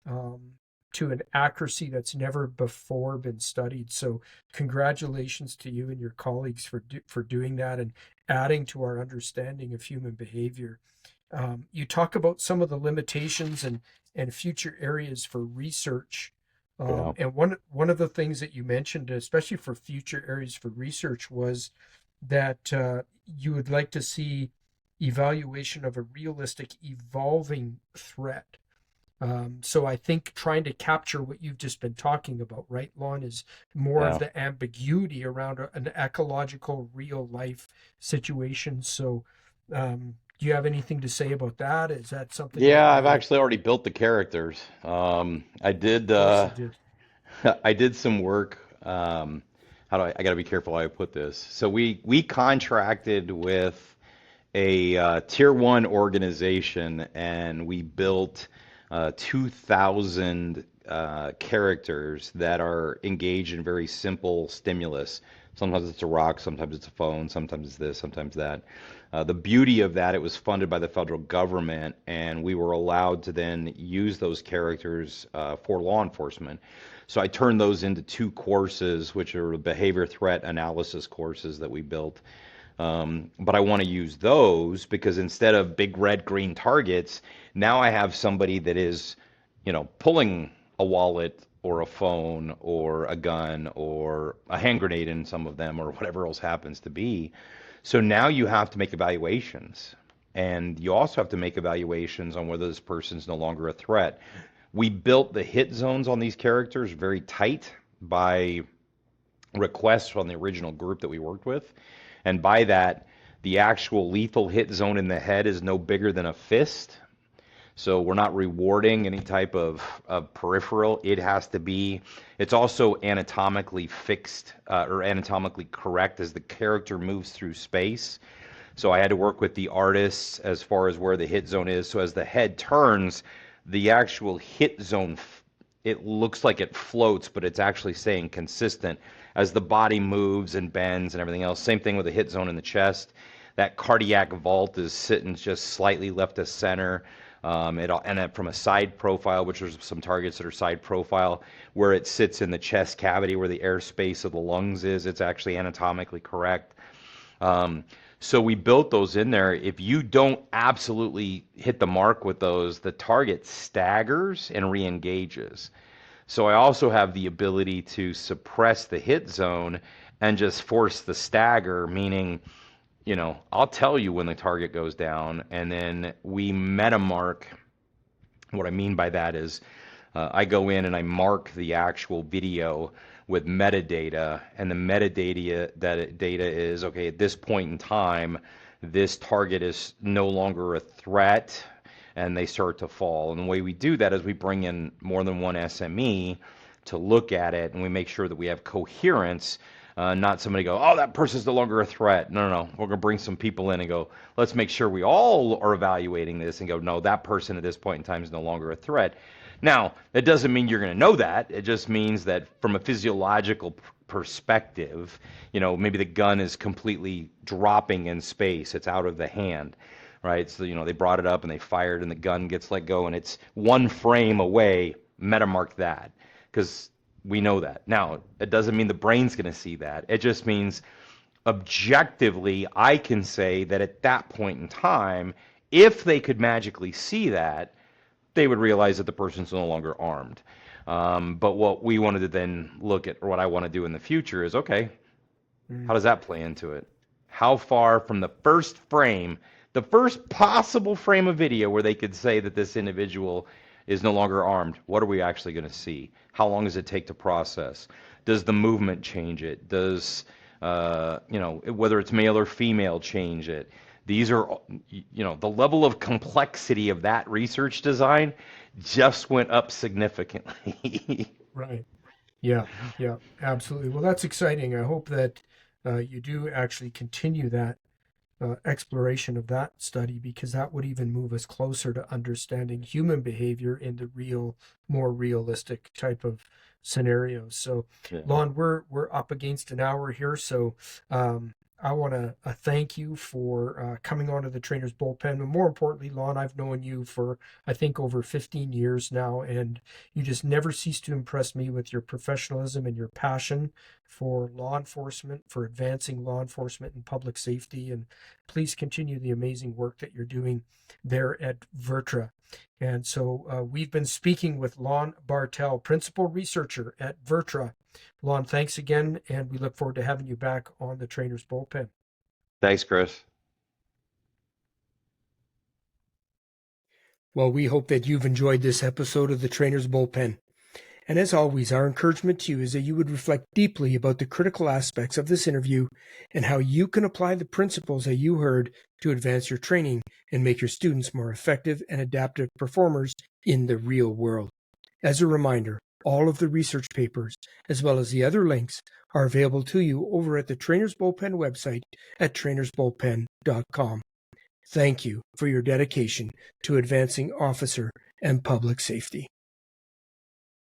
um, to an accuracy that's never before been studied. So congratulations to you and your colleagues for doing that and adding to our understanding of human behavior. You talk about some of the limitations and future areas for research. Yeah. And one of the things that you mentioned, especially for future areas for research, was that you would like to see evaluation of a realistic evolving threat. So I think trying to capture what you've just been talking about, right, Lon, is more of Yeah. the ambiguity around an ecological, real life situation. So, do you have anything to say about that? Is that something that Yeah, I've you, actually already built the characters. I did of course, you did? I did some work. How do I got to be careful how I put this. So we contracted with a tier one organization, and we built 2,000 characters that are engaged in very simple stimulus. Sometimes it's a rock, sometimes it's a phone, sometimes it's this, sometimes that. The beauty of that, it was funded by the federal government, and we were allowed to then use those characters for law enforcement. So I turned those into two courses, which are behavior threat analysis courses that we built. But I want to use those because instead of big red green targets, now I have somebody that is, pulling a wallet or a phone or a gun or a hand grenade in some of them or whatever else happens to be. So now you have to make evaluations. And you also have to make evaluations on whether this person's no longer a threat. We built the hit zones on these characters very tight by requests from the original group that we worked with. And by that, the actual lethal hit zone in the head is no bigger than a fist. So we're not rewarding any type of peripheral. It has to be, it's also anatomically fixed or anatomically correct as the character moves through space. So I had to work with the artists as far as where the hit zone is. So as the head turns, the actual hit zone, it looks like it floats, but it's actually staying consistent as the body moves and bends and everything else. Same thing with the hit zone in the chest. That cardiac vault is sitting just slightly left of center. And from a side profile, which there's some targets that are side profile, where it sits in the chest cavity where the airspace of the lungs is, it's actually anatomically correct. So we built those in there. If you don't absolutely hit the mark with those, the target staggers and re-engages. So I also have the ability to suppress the hit zone and just force the stagger, meaning, I'll tell you when the target goes down, and then we meta mark. What I mean by that is I go in and I mark the actual video with metadata, and the metadata that data is okay at this point in time, this target is no longer a threat, and they start to fall. And the way we do that is we bring in more than one SME to look at it, and we make sure that we have coherence. Not somebody go, oh, that person's no longer a threat. No, no, no. We're going to bring some people in and go, let's make sure we all are evaluating this and go, no, that person at this point in time is no longer a threat. Now, that doesn't mean you're going to know that. It just means that from a physiological perspective, maybe the gun is completely dropping in space. It's out of the hand, right? So, they brought it up and they fired and the gun gets let go and it's one frame away. Metamark that because we know that. Now, it doesn't mean the brain's going to see that. It just means objectively, I can say that at that point in time, if they could magically see that, they would realize that the person's no longer armed. But what we wanted to then look at, or what I want to do in the future is, okay, Mm. how does that play into it? How far from the first frame, the first possible frame of video where they could say that this individual is no longer armed, what are we actually going to see? How long does it take to process? Does the movement change it? Does, whether it's male or female, change it? These are, the level of complexity of that research design just went up significantly. Right. Yeah, yeah, absolutely. Well, that's exciting. I hope that you do actually continue that exploration of that study because that would even move us closer to understanding human behavior in the real, more realistic type of scenarios. So, Yeah. Lon, we're up against an hour here, so I want to thank you for coming onto the Trainer's Bullpen. And more importantly, Lon, I've known you for I think over 15 years now, and you just never cease to impress me with your professionalism and your passion for law enforcement, for advancing law enforcement and public safety. And please continue the amazing work that you're doing there at Vertra. And so we've been speaking with Lon Bartel, principal researcher at Vertra. Lon, thanks again, and we look forward to having you back on the Trainer's Bullpen. Thanks, Chris. Well, we hope that you've enjoyed this episode of the Trainer's Bullpen. And as always, our encouragement to you is that you would reflect deeply about the critical aspects of this interview and how you can apply the principles that you heard to advance your training and make your students more effective and adaptive performers in the real world. As a reminder, all of the research papers, as well as the other links, are available to you over at the Trainer's Bullpen website at trainersbullpen.com. Thank you for your dedication to advancing officer and public safety.